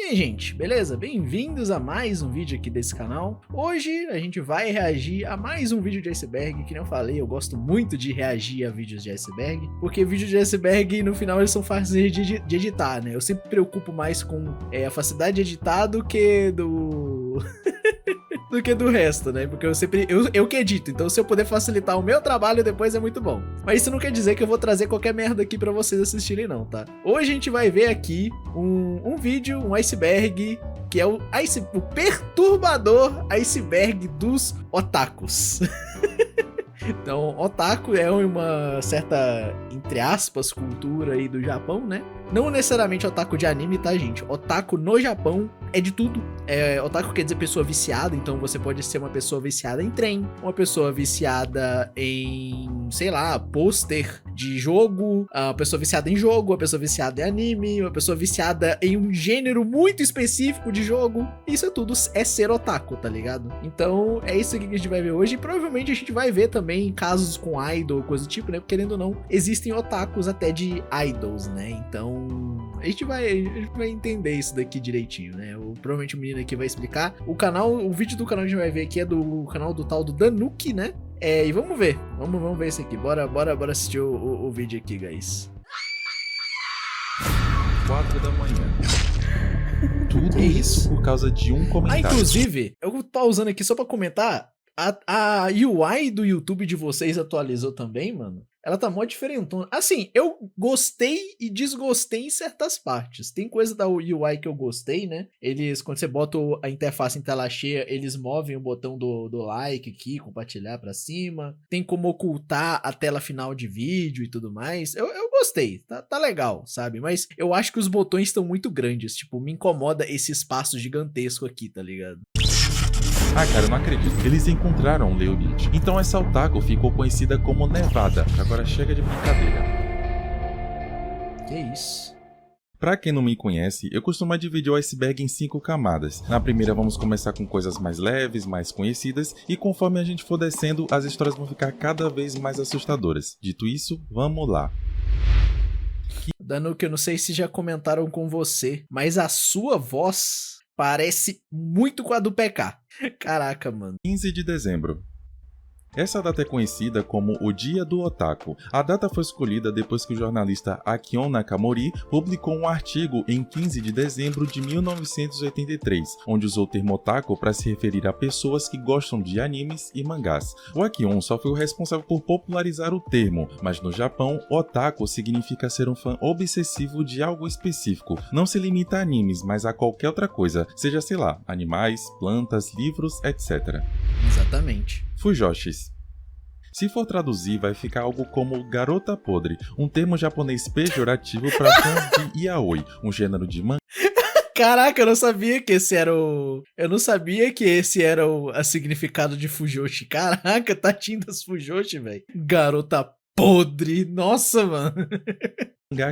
E aí, gente, beleza? Bem-vindos a mais um vídeo aqui desse canal. Hoje a gente vai reagir a mais um vídeo de iceberg, que nem eu falei, eu gosto muito de reagir a vídeos de iceberg, porque vídeos de iceberg, no final, eles são fáceis de editar, né? Eu sempre me preocupo mais com a facilidade de editar do que do... do que do resto, né? Porque eu que edito, então se eu puder facilitar o meu trabalho depois é muito bom. Mas isso não quer dizer que eu vou trazer qualquer merda aqui pra vocês assistirem não, tá? Hoje a gente vai ver aqui um vídeo, um iceberg, que é o perturbador iceberg dos otakus. Então, otaku é uma certa, entre aspas, cultura aí do Japão, né? Não necessariamente otaku de anime, tá, gente? Otaku no Japão é de tudo. Otaku quer dizer pessoa viciada, então você pode ser uma pessoa viciada em trem, uma pessoa viciada em, sei lá, pôster de jogo, uma pessoa viciada em jogo, uma pessoa viciada em anime, uma pessoa viciada em um gênero muito específico de jogo. Isso tudo é ser otaku, tá ligado? Então, é isso aqui que a gente vai ver hoje e provavelmente a gente vai ver também casos com idol, coisa do tipo, né? Porque, querendo ou não, existem otakus até de idols, né? Então, a gente vai entender isso daqui direitinho, né? Provavelmente o menino aqui vai explicar. O vídeo do canal que a gente vai ver aqui é do canal do tal do Danuki, né? E vamos ver. Vamos ver isso aqui. Bora assistir o vídeo aqui, guys. 4 da manhã. Tudo isso por causa de um comentário. Inclusive, eu tô usando aqui só pra comentar. A UI do YouTube de vocês atualizou também, mano? Ela tá mó diferentona. Assim, eu gostei e desgostei em certas partes. Tem coisa da UI que eu gostei, né? Quando você bota a interface em tela cheia, eles movem o botão do like aqui, compartilhar pra cima. Tem como ocultar a tela final de vídeo e tudo mais. Eu gostei, tá legal, sabe? Mas eu acho que os botões estão muito grandes. Tipo, me incomoda esse espaço gigantesco aqui, tá ligado? Ah, cara, eu não acredito. Eles encontraram o Leonid. Então essa otaku ficou conhecida como Nevada. Agora chega de brincadeira. Que isso? Pra quem não me conhece, eu costumo dividir o iceberg em 5 camadas. Na primeira vamos começar com coisas mais leves, mais conhecidas, e conforme a gente for descendo, as histórias vão ficar cada vez mais assustadoras. Dito isso, vamos lá. Danuki, eu não sei se já comentaram com você, mas a sua voz parece muito com a do PK. Caraca, mano. 15 de dezembro. Essa data é conhecida como o Dia do Otaku. A data foi escolhida depois que o jornalista Akion Nakamori publicou um artigo em 15 de dezembro de 1983, onde usou o termo otaku para se referir a pessoas que gostam de animes e mangás. O Akion só foi o responsável por popularizar o termo, mas no Japão, otaku significa ser um fã obsessivo de algo específico. Não se limita a animes, mas a qualquer outra coisa, seja, sei lá, animais, plantas, livros, etc. Exatamente. Fujoshis. Se for traduzir, vai ficar algo como garota podre, um termo japonês pejorativo para fãs de yaoi, um gênero de mangá. Caraca, eu não sabia que esse era o... Eu não sabia que esse era o significado de Fujoshi. Caraca, tadinho das Fujoshi, velho. Garota podre. Nossa, mano.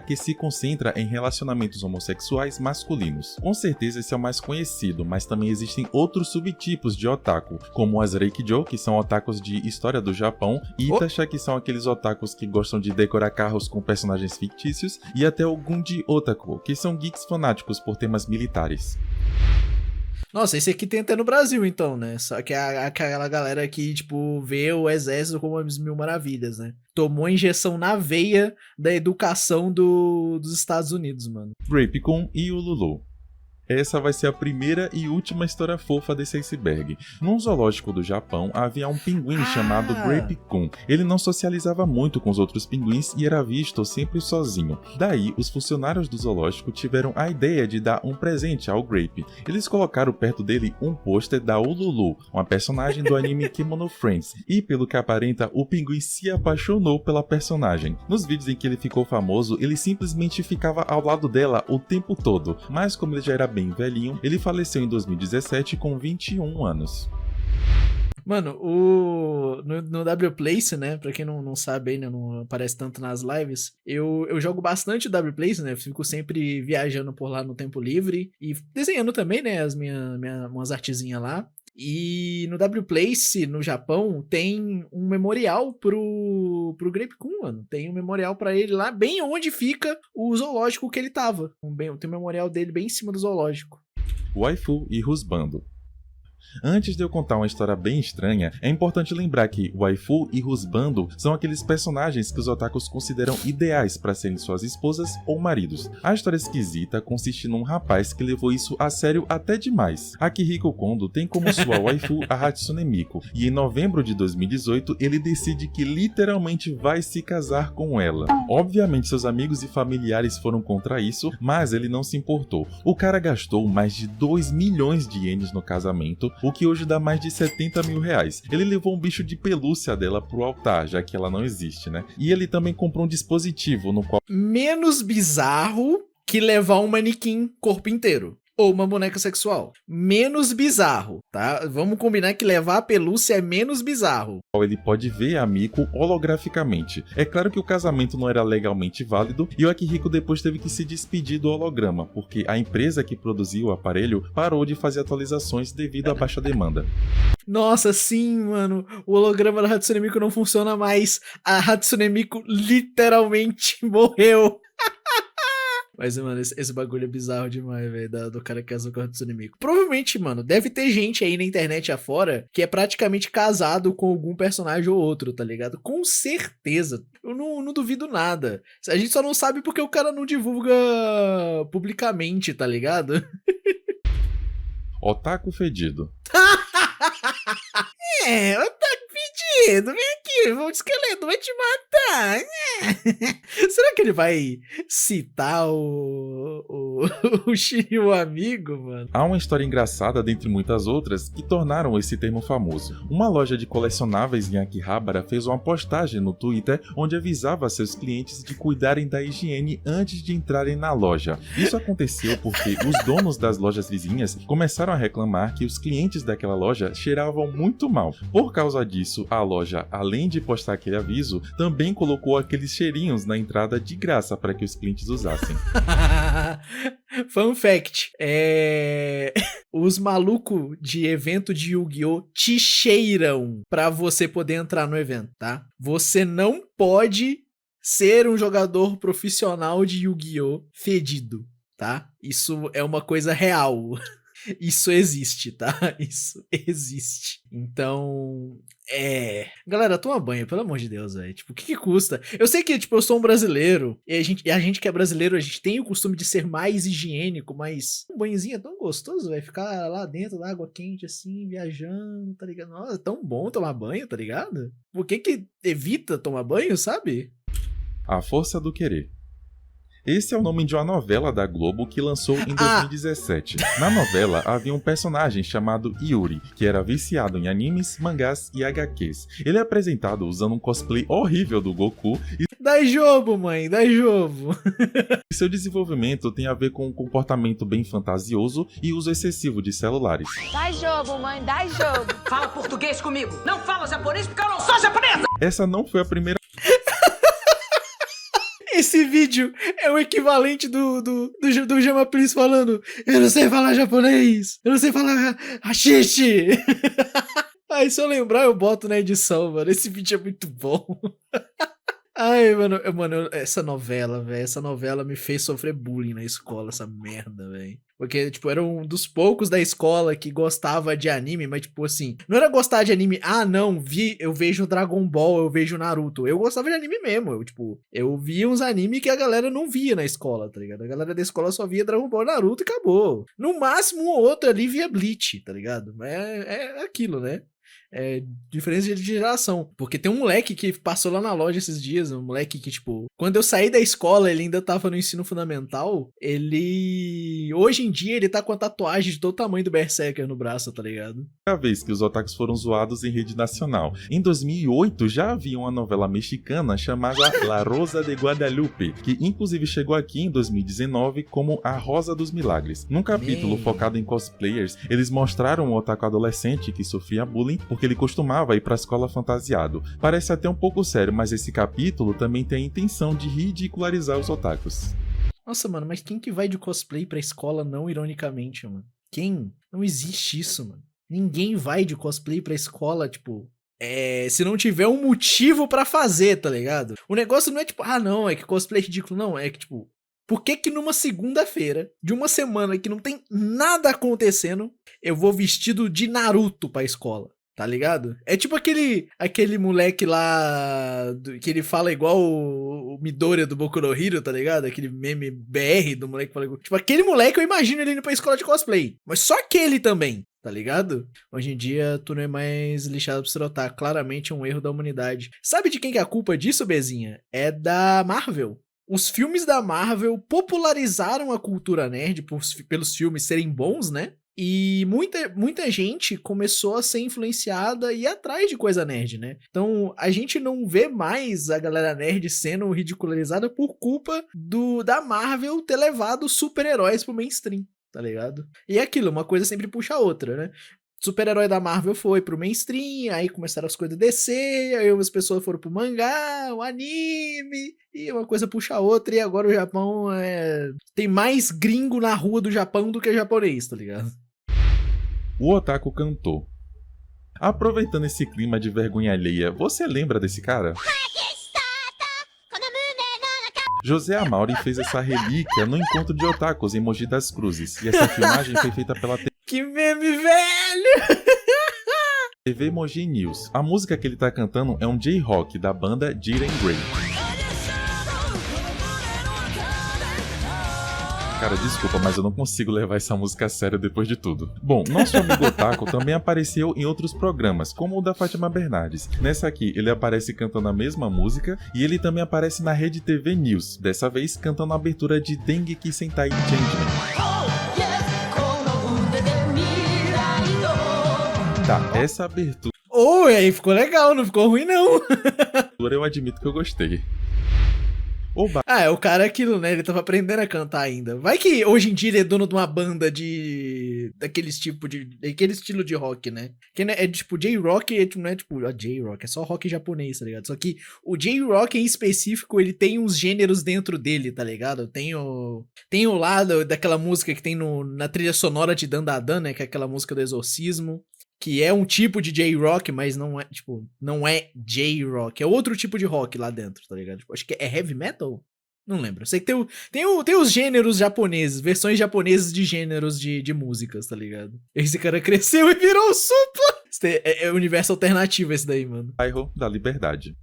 Que se concentra em relacionamentos homossexuais masculinos. Com certeza esse é o mais conhecido, mas também existem outros subtipos de otaku, como as Reikijou, que são otakus de história do Japão, e Itacha, que são aqueles otakus que gostam de decorar carros com personagens fictícios, e até o Gunji Otaku, que são geeks fanáticos por temas militares. Nossa, esse aqui tem até no Brasil, então, né? Só que é aquela galera que, tipo, vê o exército como as mil maravilhas, né? Tomou injeção na veia da educação dos Estados Unidos, mano. Grapecon e Ululu. Essa vai ser a primeira e última história fofa desse iceberg. Num zoológico do Japão, havia um pinguim chamado Grapecon. Ele não socializava muito com os outros pinguins e era visto sempre sozinho. Daí, os funcionários do zoológico tiveram a ideia de dar um presente ao Grape. Eles colocaram perto dele um pôster da Ululu, uma personagem do anime Kemono Friends, e pelo que aparenta, o pinguim se apaixonou pela personagem. Nos vídeos em que ele ficou famoso, ele simplesmente ficava ao lado dela o tempo todo, mas como ele já era bem velhinho, ele faleceu em 2017 com 21 anos. Mano, no Wplace, né, pra quem não sabe aí, né, não aparece tanto nas lives, eu jogo bastante o Wplace, né, fico sempre viajando por lá no tempo livre e desenhando também, né, umas artezinhas lá. E no Wplace, no Japão, tem um memorial pro Grapecon, mano. Tem um memorial pra ele lá, bem onde fica o zoológico que ele tava. Tem um memorial dele bem em cima do zoológico. Waifu e Husbando. Antes de eu contar uma história bem estranha, é importante lembrar que Waifu e Husbando são aqueles personagens que os otakus consideram ideais para serem suas esposas ou maridos. A história esquisita consiste num rapaz que levou isso a sério até demais. Akihiko Kondo tem como sua waifu a Hatsune Miku, e em novembro de 2018 ele decide que literalmente vai se casar com ela. Obviamente seus amigos e familiares foram contra isso, mas ele não se importou. O cara gastou mais de 2 milhões de ienes no casamento, o que hoje dá mais de 70 mil reais. Ele levou um bicho de pelúcia dela pro altar, já que ela não existe, né? E ele também comprou um dispositivo no qual... Menos bizarro que levar um manequim corpo inteiro. Ou uma boneca sexual. Menos bizarro, tá? Vamos combinar que levar a pelúcia é menos bizarro. Ele pode ver a Miku holograficamente. É claro que o casamento não era legalmente válido e o Akihiko depois teve que se despedir do holograma, porque a empresa que produziu o aparelho parou de fazer atualizações devido à baixa demanda. Nossa, sim, mano. O holograma da Hatsune Miku não funciona mais. A Hatsune Miku literalmente morreu. Mas, mano, esse bagulho é bizarro demais, velho, do cara que casou com a Hatsune Miku. Provavelmente, mano, deve ter gente aí na internet afora que é praticamente casado com algum personagem ou outro, tá ligado? Com certeza. Eu não duvido nada. A gente só não sabe porque o cara não divulga publicamente, tá ligado? Otaku fedido. Otaku fedido, vem aqui, o esqueleto vai te matar. Será que ele vai citar o Shiryu amigo, mano? Há uma história engraçada, dentre muitas outras, que tornaram esse termo famoso. Uma loja de colecionáveis em Akihabara fez uma postagem no Twitter onde avisava seus clientes de cuidarem da higiene antes de entrarem na loja. Isso aconteceu porque os donos das lojas vizinhas começaram a reclamar que os clientes daquela loja cheiravam muito mal. Por causa disso, a loja, além de postar aquele aviso, também colocou aqueles cheirinhos na entrada de graça para que os clientes usassem. Fun fact, os malucos de evento de Yu-Gi-Oh! Te cheiram pra você poder entrar no evento, tá? Você não pode ser um jogador profissional de Yu-Gi-Oh! Fedido, tá? Isso é uma coisa real. Isso existe, tá? Isso existe. Então, galera, toma banho, pelo amor de Deus, velho. Tipo, o que custa? Eu sei que, tipo, eu sou um brasileiro, e a gente que é brasileiro, a gente tem o costume de ser mais higiênico, mas um banhozinho é tão gostoso, velho. Ficar lá dentro da água quente, assim, viajando, tá ligado? Nossa, é tão bom tomar banho, tá ligado? Por que evita tomar banho, sabe? A Força do Querer. Esse é o nome de uma novela da Globo que lançou em 2017. Na novela, havia um personagem chamado Yuri, que era viciado em animes, mangás e HQs. Ele é apresentado usando um cosplay horrível do Goku e dá jogo, mãe, dá jogo. seu desenvolvimento tem a ver com um comportamento bem fantasioso e uso excessivo de celulares. Dá jogo, mãe, dá jogo. Fala português comigo. Não fala japonês porque eu não sou japonesa. Essa não foi a primeira... Esse vídeo é o equivalente do Jama Please falando: eu não sei falar japonês, eu não sei falar hachichi. Aí se eu lembrar eu boto na edição, mano. Esse vídeo é muito bom. Ai, mano, essa novela, velho, essa novela me fez sofrer bullying na escola, essa merda, velho. Porque, tipo, era um dos poucos da escola que gostava de anime, mas, tipo, assim, não era gostar de anime, eu vejo Dragon Ball, eu vejo Naruto. Eu gostava de anime mesmo, eu via uns animes que a galera não via na escola, tá ligado? A galera da escola só via Dragon Ball e Naruto e acabou. No máximo, um ou outro ali via Bleach, tá ligado? É aquilo, né? É diferença de geração. Porque tem um moleque que passou lá na loja esses dias, um moleque que, tipo, quando eu saí da escola, ele ainda tava no ensino fundamental, hoje em dia, ele tá com a tatuagem de todo o tamanho do Berserker no braço, tá ligado? A vez que os otakus foram zoados em rede nacional. Em 2008, já havia uma novela mexicana chamada La Rosa de Guadalupe, que inclusive chegou aqui em 2019 como A Rosa dos Milagres. Num capítulo focado em cosplayers, eles mostraram um otaku adolescente que sofria bullying porque ele costumava ir pra escola fantasiado. Parece até um pouco sério, mas esse capítulo também tem a intenção de ridicularizar os otakus. Nossa, mano, mas quem que vai de cosplay pra escola não ironicamente, mano? Quem? Não existe isso, mano. Ninguém vai de cosplay pra escola, tipo... se não tiver um motivo pra fazer, tá ligado? O negócio não é tipo, não, é que cosplay é ridículo. Não, é que tipo... Por que que numa segunda-feira, de uma semana que não tem nada acontecendo, eu vou vestido de Naruto pra escola? Tá ligado? É tipo aquele moleque lá que ele fala igual o Midoriya do Boku no Hero, tá ligado? Aquele meme BR do moleque que fala igual. Tipo, aquele moleque eu imagino ele indo pra escola de cosplay. Mas só aquele também, tá ligado? Hoje em dia, tu não é mais lixado pra ser otaku. Claramente um erro da humanidade. Sabe de quem que é a culpa disso, Bezinha? É da Marvel. Os filmes da Marvel popularizaram a cultura nerd pelos filmes serem bons, né? E muita gente começou a ser influenciada e ir atrás de coisa nerd, né? Então, a gente não vê mais a galera nerd sendo ridicularizada por culpa da Marvel ter levado super-heróis pro mainstream, tá ligado? E é aquilo, uma coisa sempre puxa a outra, né? Super-herói da Marvel foi pro mainstream, aí começaram as coisas a descer, aí as pessoas foram pro mangá, o anime, e uma coisa puxa a outra, e agora o Japão tem mais gringo na rua do Japão do que japonês, tá ligado? O otaku cantou. Aproveitando esse clima de vergonha alheia, você lembra desse cara? José Amaury fez essa relíquia no encontro de otakus em Mogi das Cruzes, e essa filmagem foi feita pela Que meme velho! TV Mogi News. A música que ele tá cantando é um J-Rock da banda Jiren Grey. Cara, desculpa, mas eu não consigo levar essa música a sério depois de tudo. Bom, nosso amigo Otaku também apareceu em outros programas, como o da Fátima Bernardes. Nessa aqui, ele aparece cantando a mesma música, e ele também aparece na Rede TV News, dessa vez cantando a abertura de Dengeki Sentai Changeman. Tá, essa abertura Aí ficou legal, não ficou ruim não. eu admito que eu gostei. É o cara aquilo, né? Ele tava aprendendo a cantar ainda. Vai que hoje em dia ele é dono de uma banda daquele estilo de rock, né? Que é tipo J-Rock, não é tipo J-Rock, é só rock japonês, tá ligado? Só que o J-Rock em específico, ele tem uns gêneros dentro dele, tá ligado? Tem o lado daquela música que tem na trilha sonora de Dandadan, né? Que é aquela música do Exorcismo. Que é um tipo de J-Rock, mas não é J-Rock. É outro tipo de rock lá dentro, tá ligado? Tipo, acho que é heavy metal? Não lembro. Eu sei que tem os gêneros japoneses, versões japonesas de gêneros de músicas, tá ligado? Esse cara cresceu e virou um supla! É universo alternativo esse daí, mano. Bairro da Liberdade.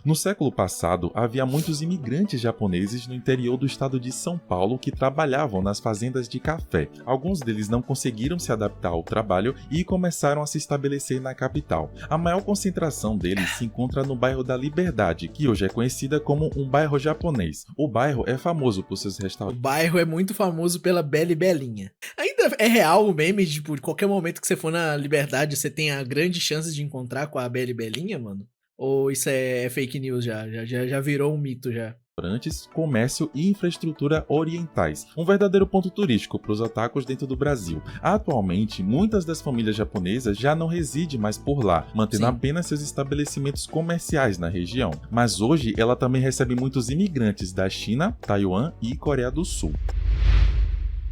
No século passado, havia muitos imigrantes japoneses no interior do estado de São Paulo que trabalhavam nas fazendas de café. Alguns deles não conseguiram se adaptar ao trabalho e começaram a se estabelecer na capital. A maior concentração deles se encontra no bairro da Liberdade, que hoje é conhecida como um bairro japonês. O bairro é famoso por seus restaurantes. O bairro é muito famoso pela Bela e Belinha. Ainda é real o meme de, tipo, qualquer momento que você for na Liberdade, você tem a grande chance de encontrar com a Bela e Belinha, mano? Ou isso é fake news já virou um mito já? Restaurantes, comércio e infraestrutura orientais, um verdadeiro ponto turístico para os otakus dentro do Brasil. Atualmente, muitas das famílias japonesas já não residem mais por lá, mantendo apenas seus estabelecimentos comerciais na região. Mas hoje ela também recebe muitos imigrantes da China, Taiwan e Coreia do Sul.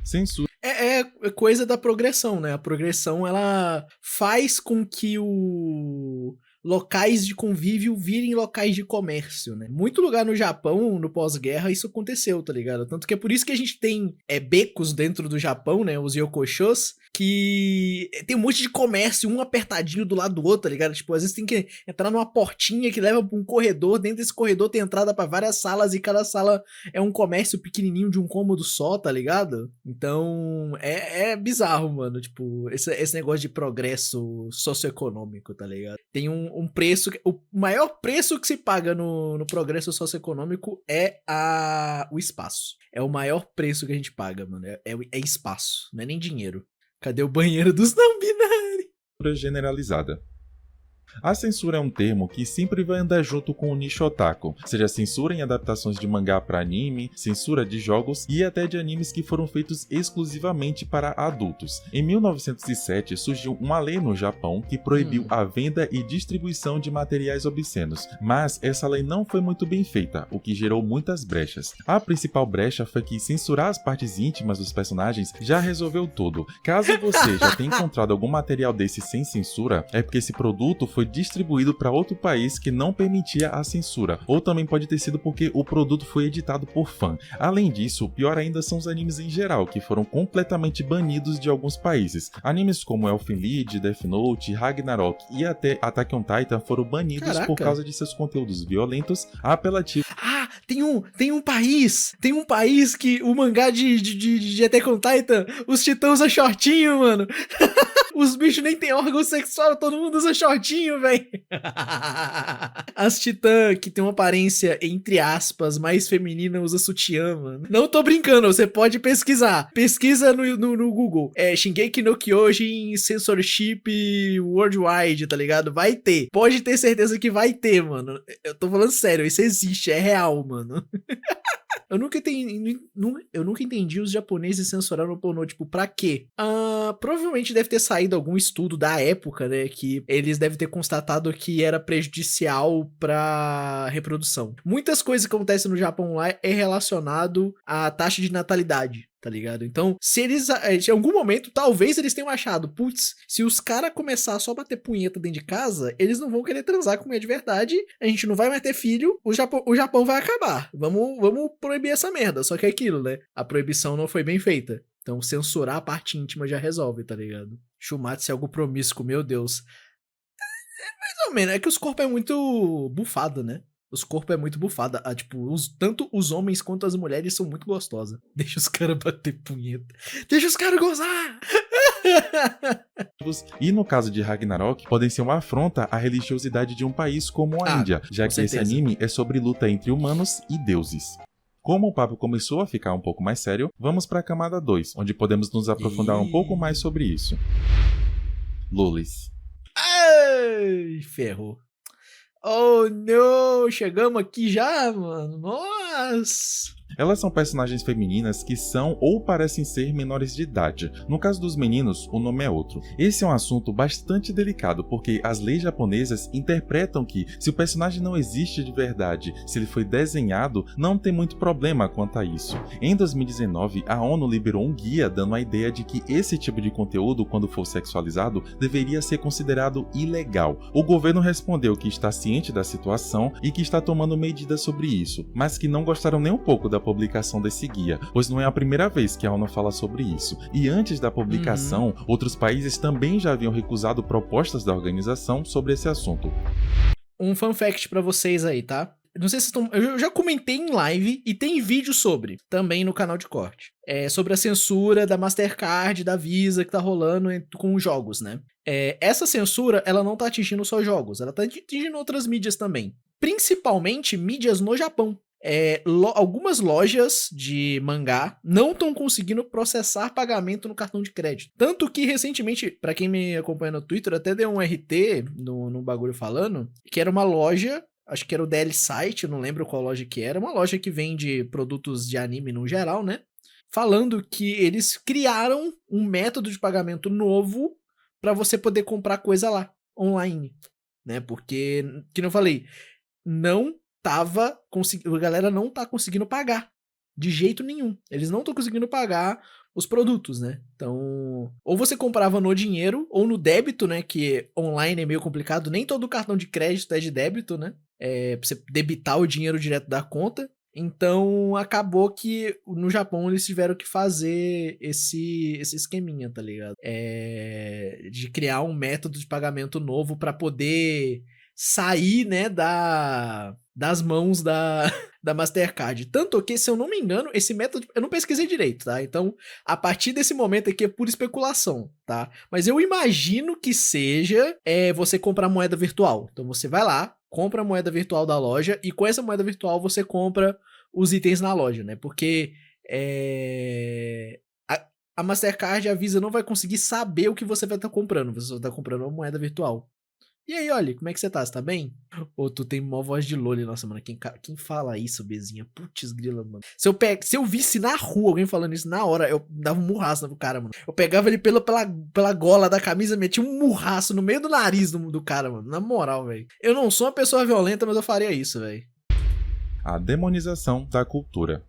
Censura. É coisa da progressão, né? A progressão, ela faz com que locais de convívio virem locais de comércio, né? Muito lugar no Japão, no pós-guerra, isso aconteceu, tá ligado? Tanto que é por isso que a gente tem becos dentro do Japão, né? Os yokoshos, que tem um monte de comércio, um apertadinho do lado do outro, tá ligado? Tipo, às vezes tem que entrar numa portinha que leva pra um corredor, dentro desse corredor tem entrada pra várias salas e cada sala é um comércio pequenininho de um cômodo só, tá ligado? Então, é bizarro, mano, tipo, esse negócio de progresso socioeconômico, tá ligado? Tem um preço, o maior preço que se paga no progresso socioeconômico é o espaço. É o maior preço que a gente paga, mano, é espaço, não é nem dinheiro. Cadê o banheiro dos não binários? Generalizada. A censura é um termo que sempre vai andar junto com o nicho otaku, seja censura em adaptações de mangá para anime, censura de jogos e até de animes que foram feitos exclusivamente para adultos. Em 1907 surgiu uma lei no Japão que proibiu a venda e distribuição de materiais obscenos, mas essa lei não foi muito bem feita, o que gerou muitas brechas. A principal brecha foi que censurar as partes íntimas dos personagens já resolveu tudo. Caso você já tenha encontrado algum material desse sem censura, é porque esse produto foi foi distribuído para outro país que não permitia a censura, ou também pode ter sido porque o produto foi editado por fã. Além disso, pior ainda são os animes em geral, que foram completamente banidos de alguns países. Animes como Elfen Lied, Death Note, Ragnarok e até Attack on Titan foram banidos por causa de seus conteúdos violentos, apelativos. Ah, tem um país que o mangá de Attack on Titan, os titãs usam shortinho, mano. Os bichos nem tem órgão sexual, todo mundo usa shortinho, velho. As titãs que tem uma aparência, entre aspas, mais feminina, usa sutiã, mano. Não tô brincando, você pode pesquisar. Pesquisa no Google. Shingeki no Kyojin Censorship Worldwide, tá ligado? Vai ter. Pode ter certeza que vai ter, mano. Eu tô falando sério, isso existe, é real, mano. Eu nunca entendi os japoneses censurando o pornô, tipo, pra quê? Provavelmente deve ter saído algum estudo da época, né, que eles devem ter constatado que era prejudicial pra reprodução. Muitas coisas que acontecem no Japão lá é relacionado à taxa de natalidade, tá ligado? Então, se eles, em algum momento, talvez eles tenham achado, putz, se os caras começar só a bater punheta dentro de casa, eles não vão querer transar com mulher de verdade, a gente não vai mais ter filho, o Japão vai acabar. Vamos proibir essa merda. Só que é aquilo, né? A proibição não foi bem feita. Então, censurar a parte íntima já resolve, tá ligado? Shumatsu é algo promíscuo, meu Deus. Mais ou menos, é que os corpos é muito bufado, né? Os corpos é muito bufado. Tipo, tanto os homens quanto as mulheres são muito gostosas. Deixa os caras bater punheta. Deixa os caras gozar! E no caso de Ragnarok, podem ser uma afronta à religiosidade de um país como a Índia, já que esse anime é sobre luta entre humanos e deuses. Como o papo começou a ficar um pouco mais sério, vamos para a camada 2, onde podemos nos aprofundar um pouco mais sobre isso. Lolis. Ai, ferrou. Oh, não! Chegamos aqui já, mano. Nossa! Elas são personagens femininas que são ou parecem ser menores de idade. No caso dos meninos, o nome é outro. Esse é um assunto bastante delicado, porque as leis japonesas interpretam que, se o personagem não existe de verdade, se ele foi desenhado, não tem muito problema quanto a isso. Em 2019, a ONU liberou um guia dando a ideia de que esse tipo de conteúdo, quando for sexualizado, deveria ser considerado ilegal. O governo respondeu que está ciente da situação e que está tomando medidas sobre isso, mas que não gostaram nem um pouco da publicação desse guia, pois não é a primeira vez que a ONU fala sobre isso. E antes da publicação, outros países também já haviam recusado propostas da organização sobre esse assunto. Um fun fact pra vocês aí, tá? Não sei se estão... Eu já comentei em live e tem vídeo sobre, também no canal de corte. Sobre a censura da Mastercard, da Visa que tá rolando com os jogos, né? Essa censura, ela não tá atingindo só jogos, ela tá atingindo outras mídias também. Principalmente mídias no Japão. Algumas lojas de mangá não estão conseguindo processar pagamento no cartão de crédito. Tanto que recentemente, pra quem me acompanha no Twitter, até deu um RT no bagulho falando que era uma loja, acho que era o DL Site, eu não lembro qual loja que era, uma loja que vende produtos de anime no geral, né? Falando que eles criaram um método de pagamento novo pra você poder comprar coisa lá, online, né? Porque, que eu falei, a galera não tá conseguindo pagar de jeito nenhum. Eles não estão conseguindo pagar os produtos, né? Então, ou você comprava no dinheiro ou no débito, né? Que online é meio complicado. Nem todo cartão de crédito é de débito, né? Pra você debitar o dinheiro direto da conta. Então, acabou que no Japão eles tiveram que fazer esse esqueminha, tá ligado? De criar um método de pagamento novo pra poder sair, né, das mãos da Mastercard. Tanto que, se eu não me engano, esse método... Eu não pesquisei direito, tá? Então, a partir desse momento aqui é pura especulação, tá? Mas eu imagino que seja você comprar moeda virtual. Então, você vai lá, compra a moeda virtual da loja e com essa moeda virtual você compra os itens na loja, né? Porque a Mastercard, a Visa não vai conseguir saber o que você vai estar comprando. Você vai estar comprando uma moeda virtual. E aí, olha, como é que você tá? Você tá bem? Ô, tu tem uma voz de loli, nossa, mano. Quem fala isso, bezinha? Putz, grila, mano. Se eu visse na rua alguém falando isso na hora, eu dava um murraço no cara, mano. Eu pegava ele pela gola da camisa, metia um murraço no meio do nariz do cara, mano. Na moral, velho. Eu não sou uma pessoa violenta, mas eu faria isso, velho. A demonização da cultura.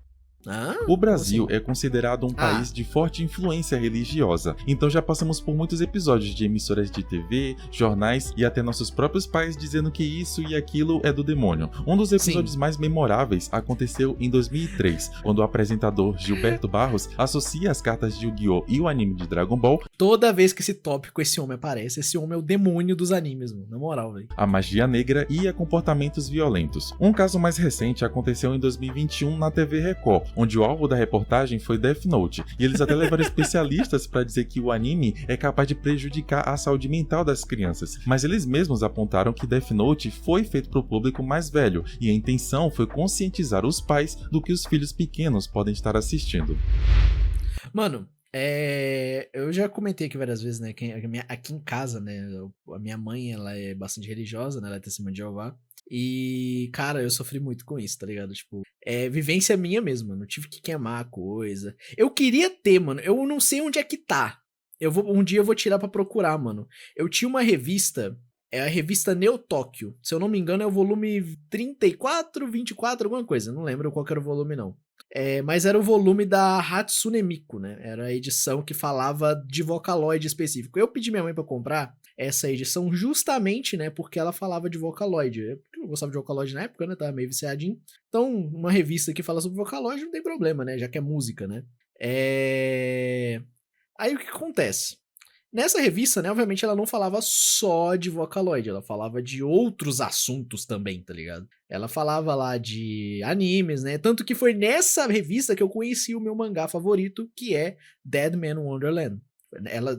O Brasil assim? é considerado um país de forte influência religiosa, então já passamos por muitos episódios de emissoras de TV, jornais e até nossos próprios pais dizendo que isso e aquilo é do demônio. Um dos episódios mais memoráveis aconteceu em 2003, quando o apresentador Gilberto Barros associa as cartas de Yu-Gi-Oh! E o anime de Dragon Ball Toda vez que esse tópico, esse homem aparece, esse homem é o demônio dos animes, mano. Na moral, velho. a magia negra e a comportamentos violentos. Um caso mais recente aconteceu em 2021 na TV Record, onde o alvo da reportagem foi Death Note, e eles até levaram especialistas para dizer que o anime é capaz de prejudicar a saúde mental das crianças, mas eles mesmos apontaram que Death Note foi feito para o público mais velho, e a intenção foi conscientizar os pais do que os filhos pequenos podem estar assistindo. Mano, eu já comentei aqui várias vezes, né, aqui em casa, né, a minha mãe, ela é bastante religiosa, né, ela é testemunha de Jeová, e, cara, eu sofri muito com isso, tá ligado? Tipo, vivência minha mesmo, mano, eu tive que queimar a coisa. Eu queria ter, mano, eu não sei onde é que tá. Um dia eu vou tirar pra procurar, mano. Eu tinha uma revista, é a revista Neo Tóquio, se eu não me engano é o volume 34, 24, alguma coisa, não lembro qual que era o volume, não. Mas era o volume da Hatsune Miku, né? Era a edição que falava de Vocaloid específico. Eu pedi minha mãe pra comprar essa edição justamente, né? Porque ela falava de Vocaloid. Eu gostava de Vocaloid na época, né? Tava meio viciadinho. Então, uma revista que fala sobre Vocaloid não tem problema, né? Já que é música, né? Aí o que acontece? Nessa revista, né, obviamente ela não falava só de Vocaloid, ela falava de outros assuntos também, tá ligado? Ela falava lá de animes, né, tanto que foi nessa revista que eu conheci o meu mangá favorito, que é Dead Man Wonderland.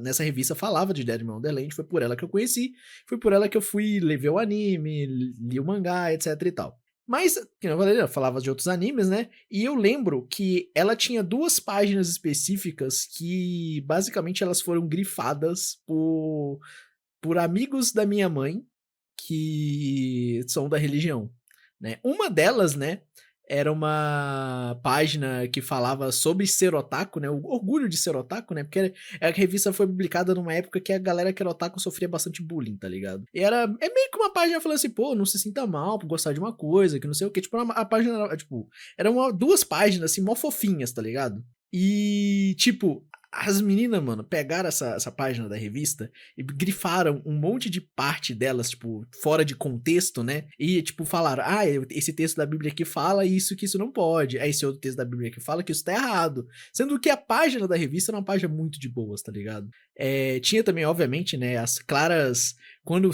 Nessa revista falava de Dead Man Wonderland, foi por ela que eu conheci, foi por ela que eu fui ler o anime, li o mangá, etc e tal. Mas, que eu falei, ela falava de outros animes, né? E eu lembro que ela tinha 2 páginas específicas que basicamente elas foram grifadas por amigos da minha mãe que são da religião, né? Uma delas, né, era uma página que falava sobre ser otaku, né? O orgulho de ser otaku, né? Porque a revista foi publicada numa época que a galera que era otaku sofria bastante bullying, tá ligado? E meio que uma página falando assim, pô, não se sinta mal por gostar de uma coisa, que não sei o que. Tipo, a página era, tipo, eram 2 páginas, assim, mó fofinhas, tá ligado? E, tipo, as meninas, mano, pegaram essa página da revista e grifaram um monte de parte delas, tipo, fora de contexto, né? E, tipo, falaram, esse texto da Bíblia aqui fala isso, que isso não pode. Aí esse outro texto da Bíblia aqui fala que isso tá errado. Sendo que a página da revista era uma página muito de boas, tá ligado? Tinha também, obviamente, né, as claras...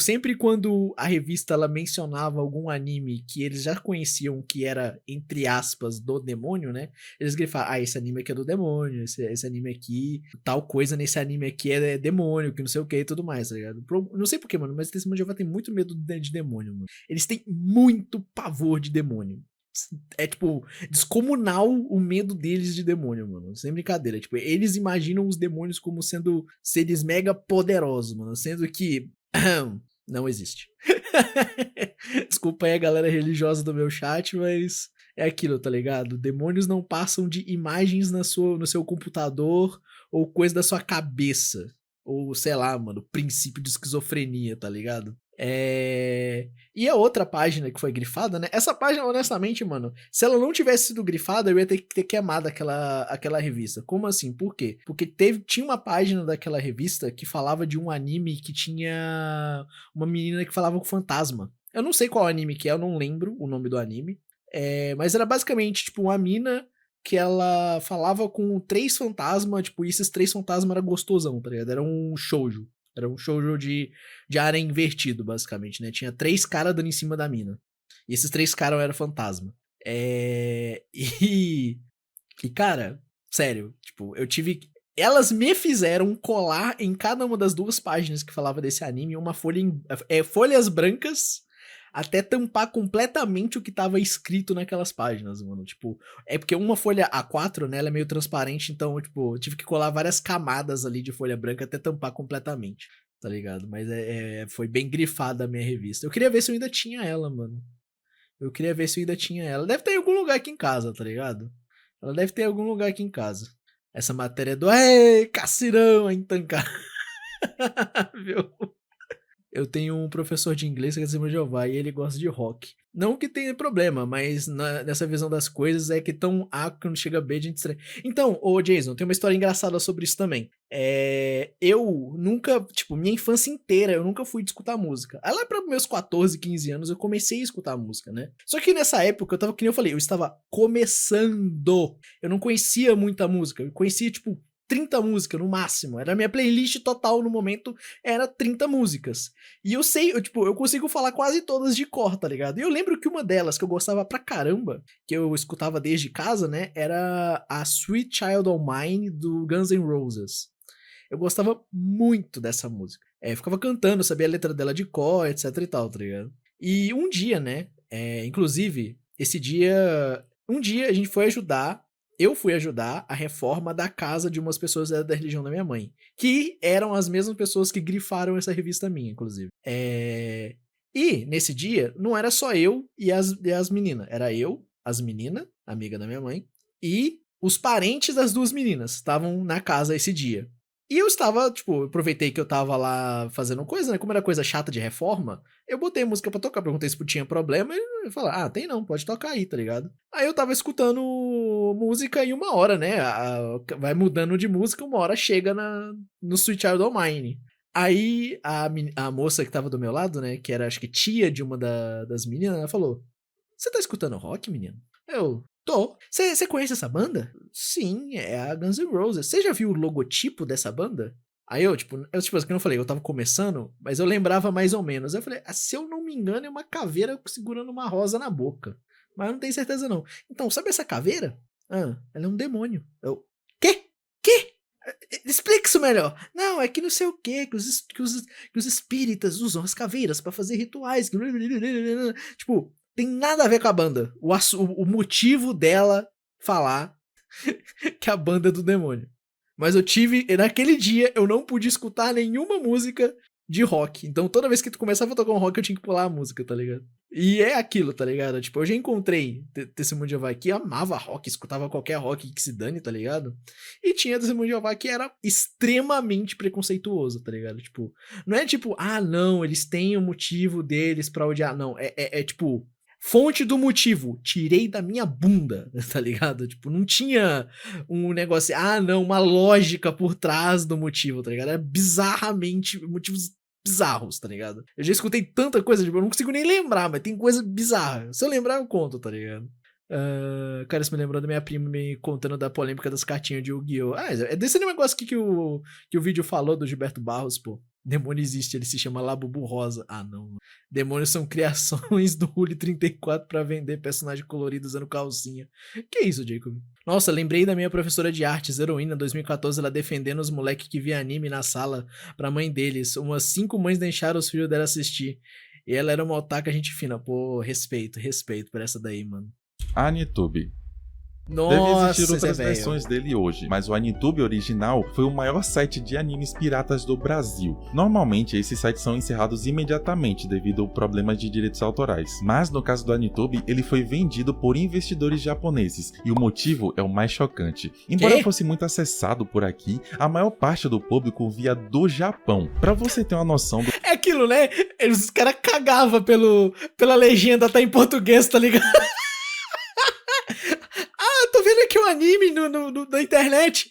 Sempre quando a revista ela mencionava algum anime que eles já conheciam que era, entre aspas, do demônio, né? Eles grifavam, esse anime aqui é do demônio, esse anime aqui, tal coisa nesse anime aqui é demônio, que não sei o que e tudo mais, tá ligado? Não sei porquê, mano, mas Testemunho de Jeová tem muito medo de demônio, mano. Eles têm muito pavor de demônio. É, tipo, descomunal o medo deles de demônio, mano. Sem brincadeira. Tipo, eles imaginam os demônios como sendo seres mega poderosos, mano. Sendo que não existe. Desculpa aí a galera religiosa do meu chat, mas é aquilo, tá ligado? Demônios não passam de imagens no seu computador ou coisa da sua cabeça. Ou, sei lá, mano, princípio de esquizofrenia, tá ligado? E a outra página que foi grifada, né? Essa página, honestamente, mano, se ela não tivesse sido grifada, eu ia ter que ter queimado aquela revista. Como assim? Por quê? Porque tinha uma página daquela revista que falava de um anime que tinha uma menina que falava com fantasma. Eu não sei qual anime que é, eu não lembro o nome do anime. Mas era basicamente, tipo, uma mina que ela falava com 3 fantasmas, tipo, e esses 3 fantasmas eram gostosão, tá ligado? Era um shoujo. Era um shoujo de harem invertido, basicamente, né? Tinha 3 caras dando em cima da mina. E esses 3 caras eram fantasma. E, cara, sério, tipo, elas me fizeram colar em cada uma das 2 páginas que falava desse anime uma folha folhas brancas até tampar completamente o que tava escrito naquelas páginas, mano. Tipo, porque uma folha A4, né, ela é meio transparente, então, tipo, eu tive que colar várias camadas ali de folha branca até tampar completamente, tá ligado? Mas foi bem grifada a minha revista. Eu queria ver se eu ainda tinha ela, mano. Deve ter em algum lugar aqui em casa, tá ligado? Ela deve ter em algum lugar aqui em casa. Essa matéria do Cacirão, a entancar. Viu? Eu tenho um professor de inglês que é Testemunho de Jeová e ele gosta de rock. Não que tenha problema, mas nessa visão das coisas é que tão A quando chega B a gente estranha. Então, ô Jason, tem uma história engraçada sobre isso também. Eu nunca, tipo, minha infância inteira eu nunca fui de escutar música. Aí lá para meus 14, 15 anos eu comecei a escutar música, né? Só que nessa época eu tava, que nem eu falei, eu estava começando. Eu não conhecia muita música. Eu conhecia, tipo, 30 músicas no máximo. Era a minha playlist total no momento, era 30 músicas. E eu sei, eu consigo falar quase todas de cor, tá ligado? E eu lembro que uma delas que eu gostava pra caramba, que eu escutava desde casa, né, era a Sweet Child O' Mine do Guns N' Roses. Eu gostava muito dessa música. Eu ficava cantando, sabia a letra dela de cor, etc e tal, tá ligado? E um dia, né, inclusive, um dia a gente foi ajudar. Eu fui ajudar a reforma da casa de umas pessoas da religião da minha mãe. Que eram as mesmas pessoas que grifaram essa revista minha, inclusive. E, nesse dia, não era só eu e as meninas. Era eu, as meninas, amiga da minha mãe, e os parentes das duas meninas estavam na casa esse dia. E eu estava, eu aproveitei que eu tava lá fazendo coisa, né? Como era coisa chata de reforma, eu botei música pra tocar, perguntei se tinha problema, e eu falei, tem não, pode tocar aí, tá ligado? Aí eu tava escutando música e uma hora, né? Vai mudando de música, uma hora chega no Sweet Child O' Mine. Aí a moça que tava do meu lado, né? Que era, acho que tia de uma das meninas, ela falou, você tá escutando rock, menino? Eu, tô. Você conhece essa banda? Sim, é a Guns N' Roses. Você já viu o logotipo dessa banda? Aí eu, como eu falei, eu tava começando, mas eu lembrava mais ou menos. Eu falei, se eu não me engano, é uma caveira segurando uma rosa na boca. Mas eu não tenho certeza não. Então, sabe essa caveira? Ela é um demônio. Eu, quê? Explica isso melhor. Não, é que não sei o quê, que os espíritas usam as caveiras pra fazer rituais. Tipo, tem nada a ver com a banda. O motivo dela falar que a banda é do demônio. Mas naquele dia, eu não pude escutar nenhuma música de rock. Então toda vez que tu começava a tocar um rock, eu tinha que pular a música, tá ligado? E é aquilo, tá ligado? Tipo, eu já encontrei Testemunho de Jeová que amava rock, escutava qualquer rock que se dane, tá ligado? E tinha Testemunho de Jeová que era extremamente preconceituoso, tá ligado? Tipo, não é tipo, não, eles têm o motivo deles pra odiar. Não, é tipo, fonte do motivo, tirei da minha bunda, tá ligado? Tipo, não tinha um negócio, não, uma lógica por trás do motivo, tá ligado? Era bizarramente, motivos bizarros, tá ligado? Eu já escutei tanta coisa, tipo, eu não consigo nem lembrar, mas tem coisa bizarra. Se eu lembrar, eu conto, tá ligado? Cara, isso me lembrou da minha prima me contando da polêmica das cartinhas de Yu-Gi-Oh! É desse negócio aqui que o vídeo falou do Gilberto Barros, pô. Demônio existe, ele se chama Labubu Rosa. Não. Demônios são criações do Rule 34 pra vender personagem colorido usando calcinha. Que isso, Jacob? Nossa, lembrei da minha professora de artes, heroína, 2014, ela defendendo os moleques que via anime na sala pra mãe deles. Umas 5 mães deixaram os filhos dela assistir. E ela era uma otaka gente fina. Pô, respeito por essa daí, mano. Anitube. Nossa, deve existir outras versões dele hoje, mas o Anitube original foi o maior site de animes piratas do Brasil. Normalmente, esses sites são encerrados imediatamente devido a problemas de direitos autorais. Mas no caso do Anitube, ele foi vendido por investidores japoneses, e o motivo é o mais chocante. Embora fosse muito acessado por aqui, a maior parte do público via do Japão. Pra você ter uma noção do... É aquilo, né? Os caras cagavam pela legenda tá em português, tá ligado? Tô vendo aqui um anime na internet.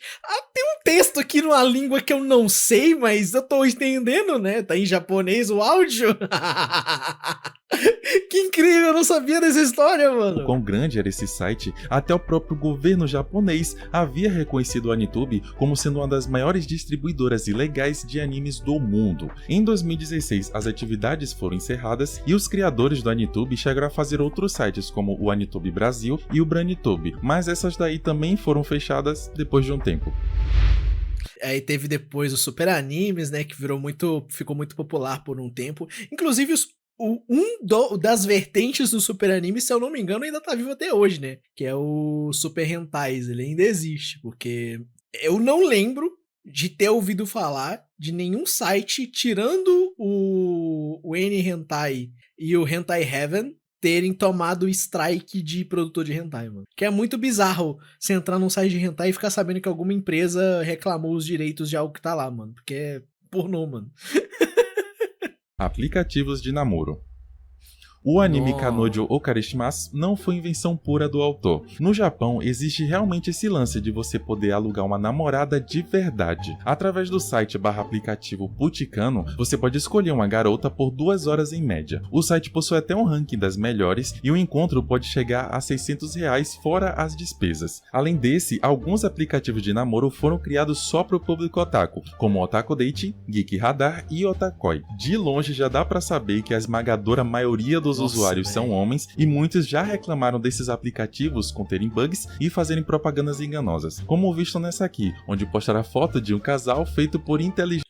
Tem um texto aqui numa língua que eu não sei, mas eu tô entendendo, né? Tá em japonês o áudio. Que incrível, eu não sabia dessa história, mano. O quão grande era esse site, até o próprio governo japonês havia reconhecido o Anitube como sendo uma das maiores distribuidoras ilegais de animes do mundo. Em 2016, as atividades foram encerradas e os criadores do Anitube chegaram a fazer outros sites como o Anitube Brasil e o Branitube, mas essas daí também foram fechadas depois de um tempo. Aí teve depois os super animes, né, que ficou muito popular por um tempo. Inclusive das vertentes do super anime, se eu não me engano, ainda tá vivo até hoje, né? Que é o Super Hentais, ele ainda existe, porque eu não lembro de ter ouvido falar de nenhum site, tirando o N-Hentai e o Hentai Heaven, terem tomado strike de produtor de hentai, mano. Que é muito bizarro você entrar num site de hentai e ficar sabendo que alguma empresa reclamou os direitos de algo que tá lá, mano. Porque é pornô, mano. Aplicativos de namoro. O anime Nossa. Kanojo Okarishimasu não foi invenção pura do autor. No Japão, existe realmente esse lance de você poder alugar uma namorada de verdade. Através do site /aplicativo Puticano, você pode escolher uma garota por 2 horas em média. O site possui até um ranking das melhores e o encontro pode chegar a R$600 fora as despesas. Além desse, alguns aplicativos de namoro foram criados só para o público otaku, como Otaku Date, Geek Radar e Otakoi. De longe já dá para saber que a esmagadora maioria dos usuários são homens e muitos já reclamaram desses aplicativos conterem bugs e fazerem propagandas enganosas, como visto nessa aqui, onde postaram a foto de um casal feito por inteligência.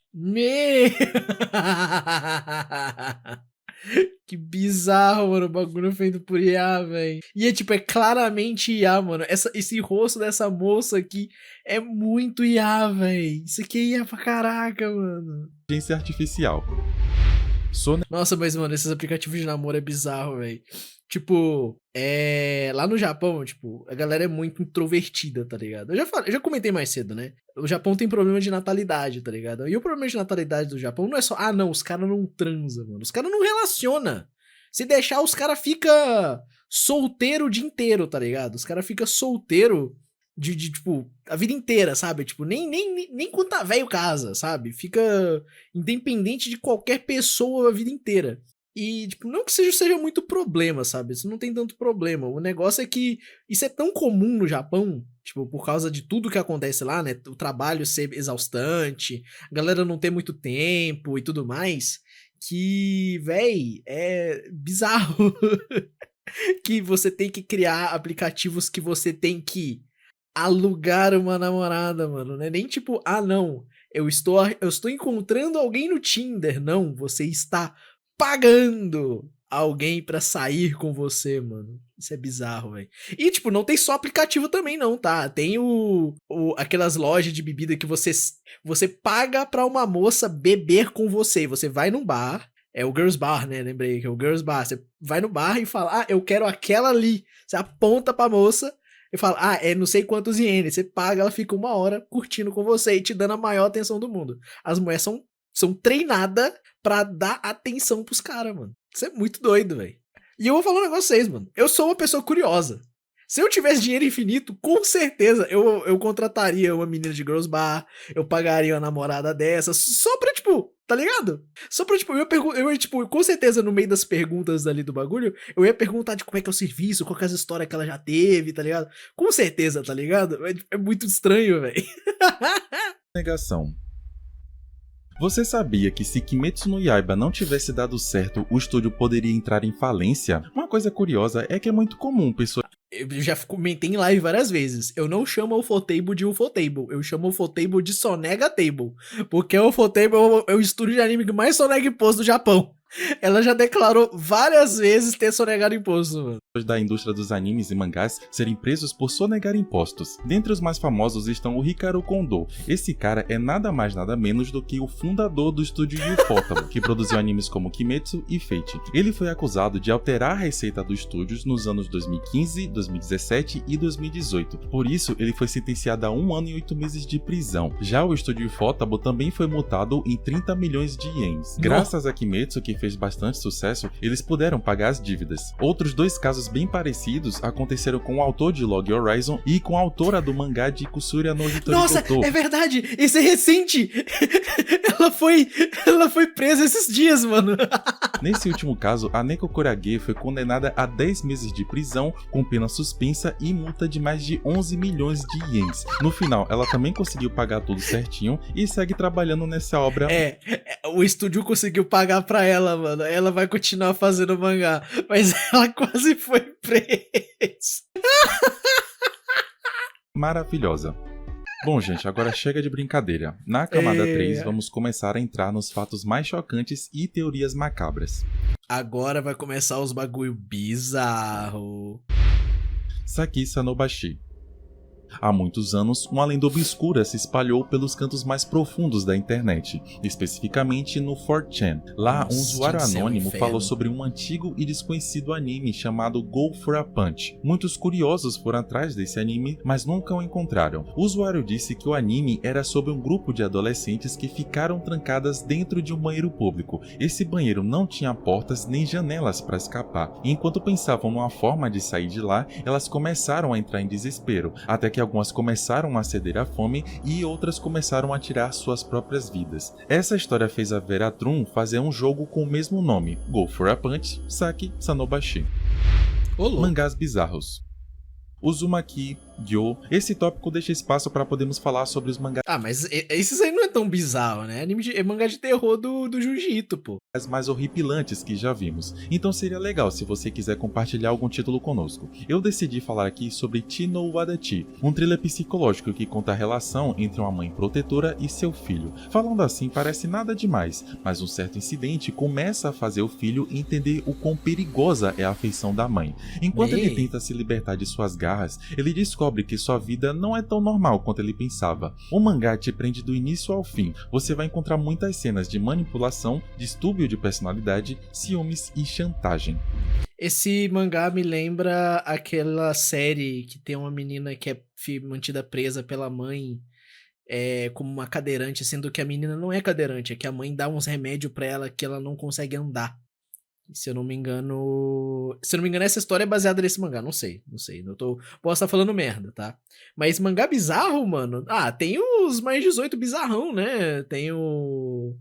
Que bizarro, mano, o bagulho feito por IA, velho. E é tipo, é claramente IA, mano. Esse rosto dessa moça aqui é muito IA, velho. Isso aqui é IA pra caraca, mano. Artificial. Nossa, mas, mano, esses aplicativos de namoro é bizarro, velho. Tipo, lá no Japão, tipo, a galera é muito introvertida, tá ligado? Eu já comentei mais cedo, né? O Japão tem problema de natalidade, tá ligado? E o problema de natalidade do Japão não é só, não, os caras não transam, mano. Os caras não relacionam. Se deixar, os caras ficam solteiro o dia inteiro, tá ligado? Os caras ficam solteiro tipo, a vida inteira, sabe? Tipo, nem quando tá velho casa, sabe? Fica independente de qualquer pessoa a vida inteira. E, tipo, não que seja muito problema, sabe? Isso não tem tanto problema. O negócio é que isso é tão comum no Japão, tipo, por causa de tudo que acontece lá, né? O trabalho ser exaustante, a galera não ter muito tempo e tudo mais, que, véi, é bizarro. Que você tem que criar aplicativos que você tem que alugar uma namorada, mano. Não é nem tipo, não, eu estou encontrando alguém no Tinder. Não, você está pagando alguém pra sair com você, mano. Isso é bizarro, velho. E, tipo, não tem só aplicativo também, não, tá? Tem aquelas lojas de bebida que você paga pra uma moça beber com você. Você vai num bar, é o Girls Bar, né? Lembrei que é o Girls Bar. Você vai no bar e fala, eu quero aquela ali. Você aponta pra moça e fala, é não sei quantos ienes. Você paga, ela fica 1 hora curtindo com você e te dando a maior atenção do mundo. As mulheres são treinadas pra dar atenção pros caras, mano. Isso é muito doido, velho. E eu vou falar um negócio pra vocês, mano. Eu sou uma pessoa curiosa. Se eu tivesse dinheiro infinito, com certeza eu contrataria uma menina de Girls Bar, eu pagaria uma namorada dessa, só pra, tipo, tá ligado? Só pra, tipo, eu ia, tipo, com certeza no meio das perguntas ali do bagulho, eu ia perguntar de como é que é o serviço, qual que é as histórias que ela já teve, tá ligado? Com certeza, tá ligado? É muito estranho, velho. Negação. Você sabia que se Kimetsu no Yaiba não tivesse dado certo, o estúdio poderia entrar em falência? Uma coisa curiosa é que é muito comum pessoas... Eu já comentei em live várias vezes. Eu não chamo o Ufotable de Ufotable. Eu chamo o Ufotable de Sonega Table. Porque o Ufotable é o estúdio de anime que mais sonega imposto do Japão. Ela já declarou várias vezes ter sonegado imposto, mano. Da indústria dos animes e mangás serem presos por sonegar impostos. Dentre os mais famosos estão o Hikaru Kondo. Esse cara é nada mais nada menos do que o fundador do estúdio Ufotable, que produziu animes como Kimetsu e Fate. Ele foi acusado de alterar a receita dos estúdios nos anos 2015, 2017 e 2018. Por isso, ele foi sentenciado a 1 ano e 8 meses de prisão. Já o estúdio Ufotable também foi multado em 30 milhões de ienes. Graças a Kimetsu, que fez bastante sucesso, eles puderam pagar as dívidas. Outros 2 casos bem parecidos aconteceram com o autor de Log Horizon e com a autora do mangá de Kusuria no Hitori Nossa, Goto. é verdade! Esse é recente! Ela foi presa esses dias, mano. Nesse último caso, a Neko Kurage foi condenada a 10 meses de prisão com pena suspensa e multa de mais de 11 milhões de ienes. No final, ela também conseguiu pagar tudo certinho e segue trabalhando nessa obra. O estúdio conseguiu pagar pra ela, mano. Ela vai continuar fazendo mangá, mas ela quase foi presa. Maravilhosa. Bom, gente, agora chega de brincadeira. Na camada 3, vamos começar a entrar nos fatos mais chocantes e teorias macabras. Agora vai começar os bagulho bizarro. Saki Sanobashi. Há muitos anos, uma lenda obscura se espalhou pelos cantos mais profundos da internet, especificamente no 4chan. Lá, um usuário anônimo falou sobre um antigo e desconhecido anime chamado Go for a Punch. Muitos curiosos foram atrás desse anime, mas nunca o encontraram. O usuário disse que o anime era sobre um grupo de adolescentes que ficaram trancadas dentro de um banheiro público. Esse banheiro não tinha portas nem janelas para escapar, e enquanto pensavam numa forma de sair de lá, elas começaram a entrar em desespero, até que algumas começaram a ceder à fome e outras começaram a tirar suas próprias vidas. Essa história fez a Veratrum fazer um jogo com o mesmo nome, Go for a Punch Saki Sanobashi. Mangás bizarros. Uzumaki, Gyo. Esse tópico deixa espaço para podermos falar sobre os mangás. Mas esses aí não é tão bizarro, né? É mangá de terror do Jiu-Jitsu, pô. Mais horripilantes que já vimos. Então seria legal se você quiser compartilhar algum título conosco. Eu decidi falar aqui sobre Chi no Wadachi, um thriller psicológico que conta a relação entre uma mãe protetora e seu filho. Falando assim parece nada demais, mas um certo incidente começa a fazer o filho entender o quão perigosa é a afeição da mãe. Enquanto ele tenta se libertar de suas garras, ele descobre que sua vida não é tão normal quanto ele pensava. O mangá te prende do início ao fim. Você vai encontrar muitas cenas de manipulação, distúrbio de personalidade, ciúmes e chantagem. Esse mangá me lembra aquela série que tem uma menina que é mantida presa pela mãe como uma cadeirante, sendo que a menina não é cadeirante, é que a mãe dá uns remédios pra ela que ela não consegue andar. Se eu não me engano, essa história é baseada nesse mangá. Não sei. Posso estar falando merda, tá? Mas mangá bizarro, mano. Tem os mais 18 bizarrão, né? Tem o...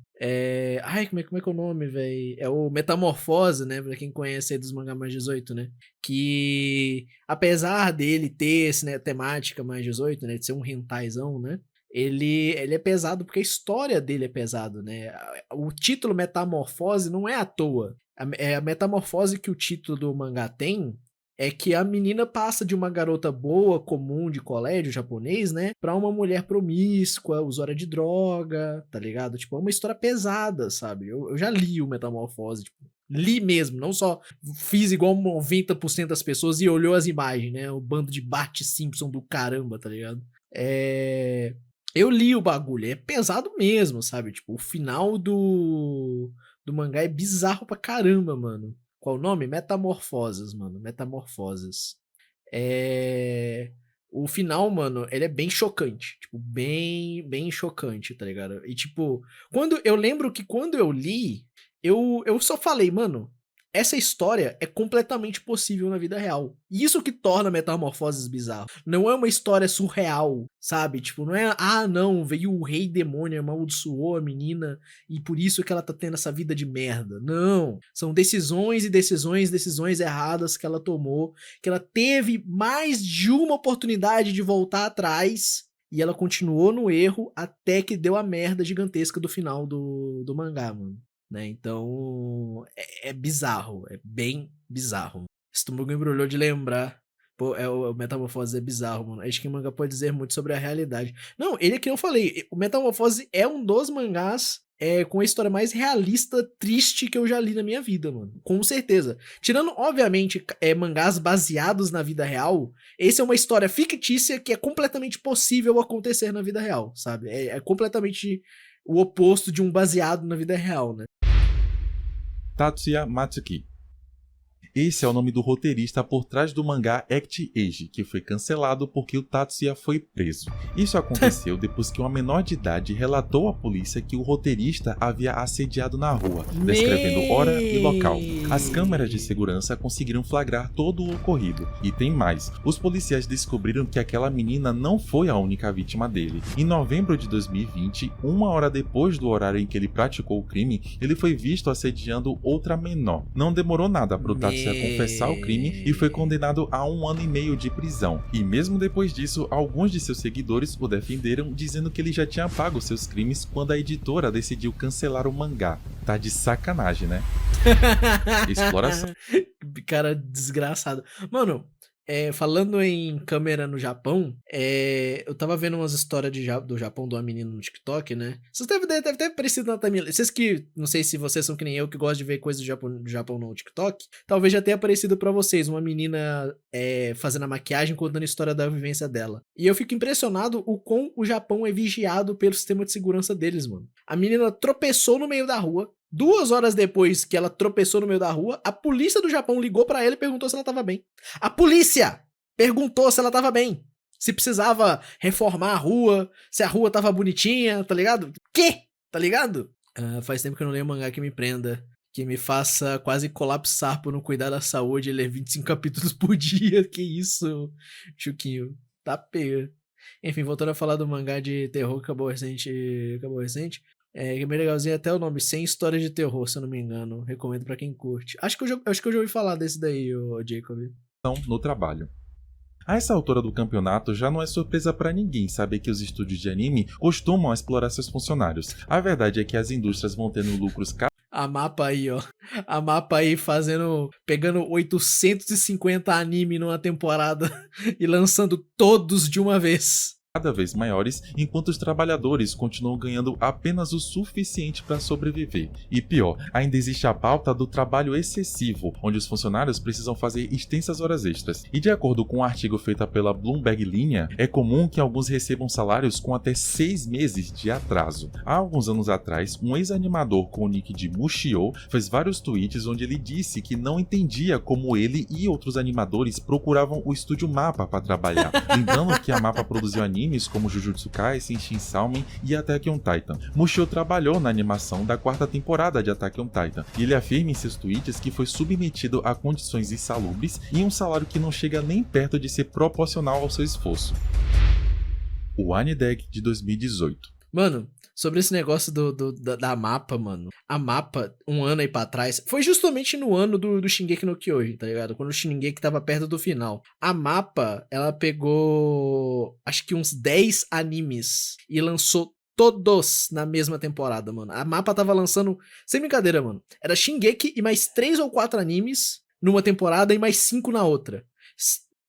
como é que é o nome, velho? É o Metamorfose, né? Pra quem conhece aí dos mangá mais 18, né? Que, apesar dele ter essa temática mais 18, né? De ser um hentaizão, né? Ele é pesado porque a história dele é pesado, né? O título Metamorfose não é à toa. A metamorfose que o título do mangá tem é que a menina passa de uma garota boa, comum, de colégio japonês, né? Pra uma mulher promíscua, usuária de droga, tá ligado? Tipo, é uma história pesada, sabe? Eu já li o Metamorfose, tipo, li mesmo, não só fiz igual 90% das pessoas e olhou as imagens, né? O bando de Bart Simpson do caramba, tá ligado? Eu li o bagulho, é pesado mesmo, sabe? Tipo, o final do mangá é bizarro pra caramba, mano. Qual o nome? Metamorfoses, mano. Metamorfoses. O final, mano, ele é bem chocante. Tipo, bem chocante, tá ligado? E, tipo, eu lembro que quando eu li, eu só falei, mano, essa história é completamente possível na vida real. E isso que torna Metamorfoses bizarro. Não é uma história surreal, sabe? Tipo, não é, não, veio o rei demônio, amaldiçoou a menina e por isso que ela tá tendo essa vida de merda. Não. São decisões e decisões erradas que ela tomou, que ela teve mais de uma oportunidade de voltar atrás e ela continuou no erro até que deu a merda gigantesca do final do mangá, mano. Né? Então, é bizarro, é bem bizarro. O estômago embrulhou de lembrar. Pô, o Metamorfose é bizarro, mano. Acho que o mangá pode dizer muito sobre a realidade. Não, ele é que eu falei, o Metamorfose é um dos mangás com a história mais realista, triste que eu já li na minha vida, mano. Com certeza. Tirando, obviamente, mangás baseados na vida real, esse é uma história fictícia que é completamente possível acontecer na vida real, sabe? É completamente o oposto de um baseado na vida real, né? Tatsuya Matsuki. Esse é o nome do roteirista por trás do mangá Act Age, que foi cancelado porque o Tatsuya foi preso. Isso aconteceu depois que uma menor de idade relatou à polícia que o roteirista havia assediado na rua, descrevendo hora e local. As câmeras de segurança conseguiram flagrar todo o ocorrido. E tem mais, os policiais descobriram que aquela menina não foi a única vítima dele. Em novembro de 2020, uma hora depois do horário em que ele praticou o crime, ele foi visto assediando outra menor. Não demorou nada para o Tatsuya confessar o crime e foi condenado a 1 ano e meio de prisão. E mesmo depois disso, alguns de seus seguidores o defenderam, dizendo que ele já tinha pago seus crimes quando a editora decidiu cancelar o mangá. Tá de sacanagem, né? Exploração. Cara desgraçado. Mano, falando em câmera no Japão, eu tava vendo umas histórias do Japão de uma menina no TikTok, né? Vocês deve ter aparecido na timeline. Vocês que, não sei se vocês são que nem eu, que gostam de ver coisas do Japão no TikTok, talvez já tenha aparecido pra vocês uma menina fazendo a maquiagem, contando a história da vivência dela. E eu fico impressionado o quão o Japão é vigiado pelo sistema de segurança deles, mano. A menina tropeçou no meio da rua. 2 horas depois que ela tropeçou no meio da rua, a polícia do Japão ligou pra ela e perguntou se ela tava bem. A polícia perguntou se ela tava bem. Se precisava reformar a rua, se a rua tava bonitinha, tá ligado? Quê? Tá ligado? Faz tempo que eu não leio um mangá que me prenda, que me faça quase colapsar por não cuidar da saúde e ler 25 capítulos por dia. Que isso, Chuquinho. Tá pega. Enfim, voltando a falar do mangá de terror que acabou recente. É bem legalzinho até o nome, Sem História de Terror, se eu não me engano. Recomendo pra quem curte. Acho que eu já ouvi falar desse daí, o Jacob. No trabalho. A essa altura do campeonato já não é surpresa pra ninguém saber que os estúdios de anime costumam explorar seus funcionários. A verdade é que as indústrias vão tendo lucros A mapa aí, ó. A mapa aí pegando 850 anime numa temporada e lançando todos de uma vez. cada vez maiores, enquanto os trabalhadores continuam ganhando apenas o suficiente para sobreviver. E pior, ainda existe a pauta do trabalho excessivo, onde os funcionários precisam fazer extensas horas extras. E de acordo com um artigo feito pela Bloomberg Linha, é comum que alguns recebam salários com até 6 meses de atraso. Há alguns anos atrás, um ex-animador com o nick de Mushio fez vários tweets onde ele disse que não entendia como ele e outros animadores procuravam o estúdio Mapa para trabalhar. Lembrando que a Mapa produziu animes como Jujutsu Kaisen, Shin Salmon e Attack on Titan. Mushio trabalhou na animação da 4ª temporada de Attack on Titan, e ele afirma em seus tweets que foi submetido a condições insalubres e um salário que não chega nem perto de ser proporcional ao seu esforço. O Anideg de 2018. Mano, sobre esse negócio da Mapa, mano. A Mapa, um ano aí pra trás, foi justamente no ano do Shingeki no Kyojin, tá ligado? Quando o Shingeki tava perto do final. A Mapa, ela pegou, acho que uns 10 animes e lançou todos na mesma temporada, mano. A Mapa tava lançando, sem brincadeira, mano. Era Shingeki e mais 3 ou 4 animes numa temporada e mais 5 na outra.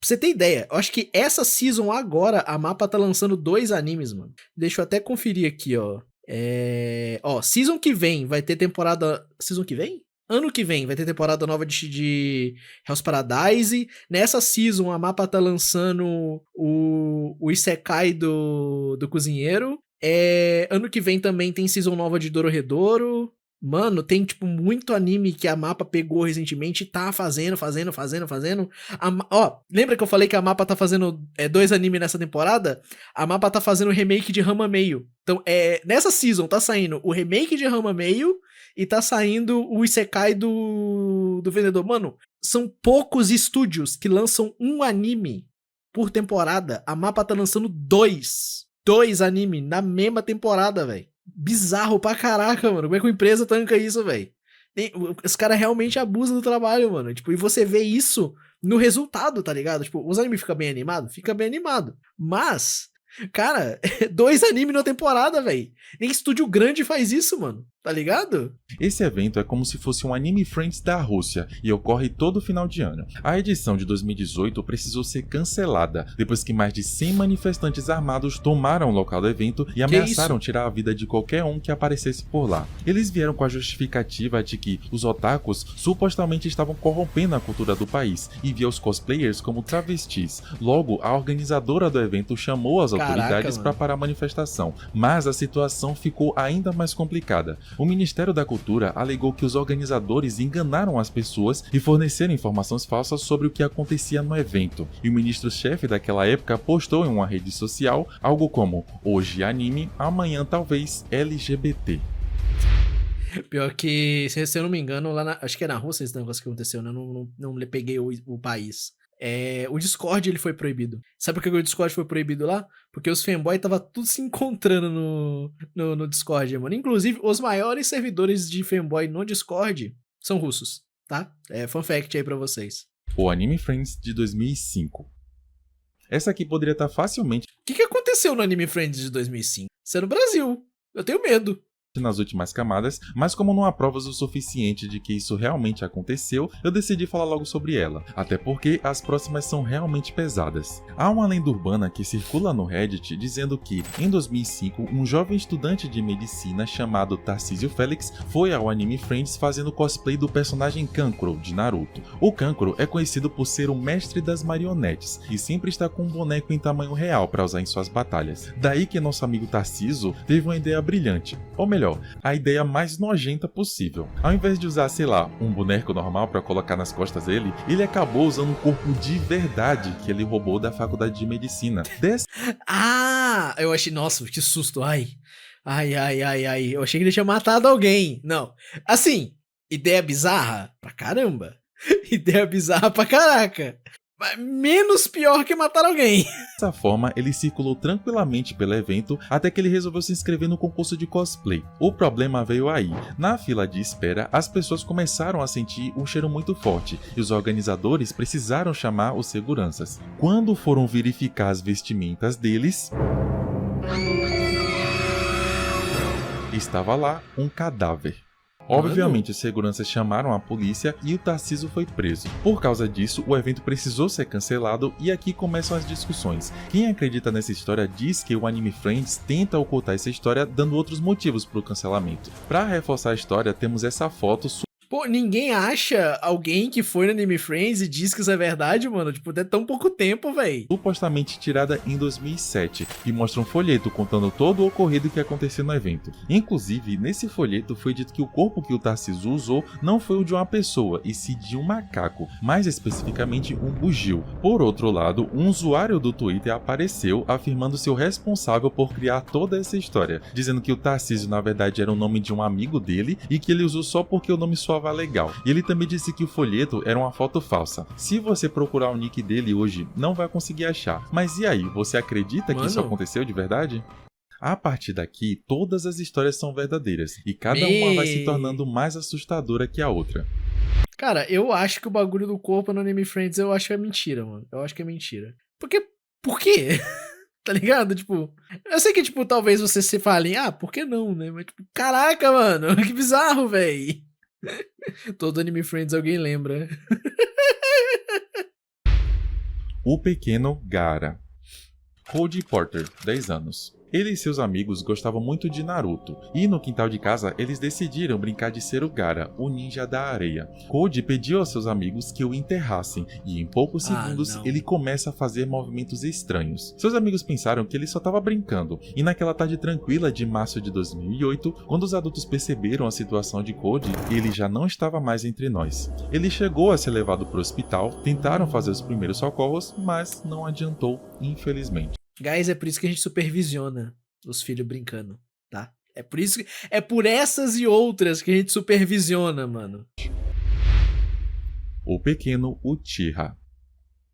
Pra você ter ideia, eu acho que essa season agora, a Mapa tá lançando 2 animes, mano. Deixa eu até conferir aqui, ó. Ó, season que vem vai ter temporada... Season que vem? Ano que vem vai ter temporada nova de Hell's Paradise. Nessa season, a Mapa tá lançando o Isekai do cozinheiro. Ano que vem também tem season nova de Dorohedoro. Mano, tem, tipo, muito anime que a Mapa pegou recentemente e tá fazendo. Ó, lembra que eu falei que a Mapa tá fazendo 2 animes nessa temporada? A Mapa tá fazendo o remake de Ranma Meio. Então, nessa season tá saindo o remake de Ranma Meio e tá saindo o Isekai do vendedor. Mano, são poucos estúdios que lançam um anime por temporada. A Mapa tá lançando 2 animes na mesma temporada, velho. Bizarro pra caraca, mano. Como é que uma empresa tanca isso, velho? Os caras realmente abusam do trabalho, mano. Tipo, e você vê isso no resultado, tá ligado? Tipo, os animes ficam bem animados? Fica bem animado. Mas, cara, 2 animes na temporada, velho. Nem estúdio grande faz isso, mano. Tá ligado? Esse evento é como se fosse um Anime Friends da Rússia e ocorre todo final de ano. A edição de 2018 precisou ser cancelada depois que mais de 100 manifestantes armados tomaram o local do evento e ameaçaram tirar a vida de qualquer um que aparecesse por lá. Eles vieram com a justificativa de que os otakus supostamente estavam corrompendo a cultura do país e via os cosplayers como travestis. Logo, a organizadora do evento chamou as autoridades para parar a manifestação, mas a situação ficou ainda mais complicada. O Ministério da Cultura alegou que os organizadores enganaram as pessoas e forneceram informações falsas sobre o que acontecia no evento. E o ministro-chefe daquela época postou em uma rede social algo como: hoje anime, amanhã talvez LGBT. Pior que, se eu não me engano, acho que é na Rússia esse negócio que aconteceu, né? Não peguei o país. O Discord ele foi proibido. Sabe por que o Discord foi proibido lá? Porque os fanboys tava tudo se encontrando no Discord, mano. Inclusive, os maiores servidores de fanboy no Discord são russos, tá? Fun fact aí pra vocês. O Anime Friends de 2005. Essa aqui poderia estar facilmente... O que aconteceu no Anime Friends de 2005? Isso é no Brasil. Eu tenho medo. nas últimas camadas, mas como não há provas o suficiente de que isso realmente aconteceu, eu decidi falar logo sobre ela, até porque as próximas são realmente pesadas. Há uma lenda urbana que circula no Reddit dizendo que, em 2005, um jovem estudante de medicina chamado Tarcísio Félix foi ao Anime Friends fazendo cosplay do personagem Kankuro, de Naruto. O Kankuro é conhecido por ser o mestre das marionetes, e sempre está com um boneco em tamanho real para usar em suas batalhas. Daí que nosso amigo Tarcísio teve uma ideia brilhante, ou melhor, a ideia mais nojenta possível. Ao invés de usar, sei lá, um boneco normal para colocar nas costas dele, ele acabou usando um corpo de verdade que ele roubou da faculdade de medicina. Ah, eu achei, nossa, que susto, ai, eu achei que ele tinha matado alguém. Não, assim, ideia bizarra pra caramba, ideia bizarra pra caraca. Menos pior que matar alguém. Dessa forma, ele circulou tranquilamente pelo evento até que ele resolveu se inscrever no concurso de cosplay. O problema veio aí. Na fila de espera, as pessoas começaram a sentir um cheiro muito forte e os organizadores precisaram chamar os seguranças. Quando foram verificar as vestimentas deles, estava lá um cadáver. Obviamente, os seguranças chamaram a polícia e o Tarcísio foi preso. Por causa disso, o evento precisou ser cancelado e aqui começam as discussões. Quem acredita nessa história diz que o Anime Friends tenta ocultar essa história dando outros motivos para o cancelamento. Para reforçar a história, temos essa foto. Pô, ninguém acha alguém que foi no Anime Friends e diz que isso é verdade, mano? Tipo, até tão pouco tempo, véi. Supostamente tirada em 2007, e mostra um folheto contando todo o ocorrido que aconteceu no evento. Inclusive, nesse folheto foi dito que o corpo que o Tarcísio usou não foi o de uma pessoa, e sim de um macaco, mais especificamente um bugio. Por outro lado, um usuário do Twitter apareceu afirmando ser o responsável por criar toda essa história, dizendo que o Tarcísio na verdade era o nome de um amigo dele e que ele usou só porque o nome soava legal. E ele também disse que o folheto era uma foto falsa. Se você procurar o nick dele hoje, não vai conseguir achar. Mas e aí, você acredita que isso aconteceu de verdade? A partir daqui, todas as histórias são verdadeiras, e cada uma vai se tornando mais assustadora que a outra. Cara, eu acho que o bagulho do corpo no Anime Friends, eu acho que é mentira, mano. Eu acho que é mentira. Porque, por quê? Tá ligado? Tipo, eu sei que, tipo, talvez vocês se falem, ah, por que não, né? Mas, tipo, caraca, mano, que bizarro, véi. Todo Anime Friends alguém lembra. O pequeno Gaara. Cody Porter, 10 anos. Ele e seus amigos gostavam muito de Naruto, e no quintal de casa eles decidiram brincar de ser o Gaara, o ninja da areia. Cody pediu aos seus amigos que o enterrassem, e em poucos segundos ele começa a fazer movimentos estranhos. Seus amigos pensaram que ele só estava brincando, e naquela tarde tranquila de março de 2008, quando os adultos perceberam a situação de Cody, ele já não estava mais entre nós. Ele chegou a ser levado para o hospital, tentaram fazer os primeiros socorros, mas não adiantou, infelizmente. Guys, é por isso que a gente supervisiona os filhos brincando, tá? É por essas e outras que a gente supervisiona, mano. O pequeno Uchiha.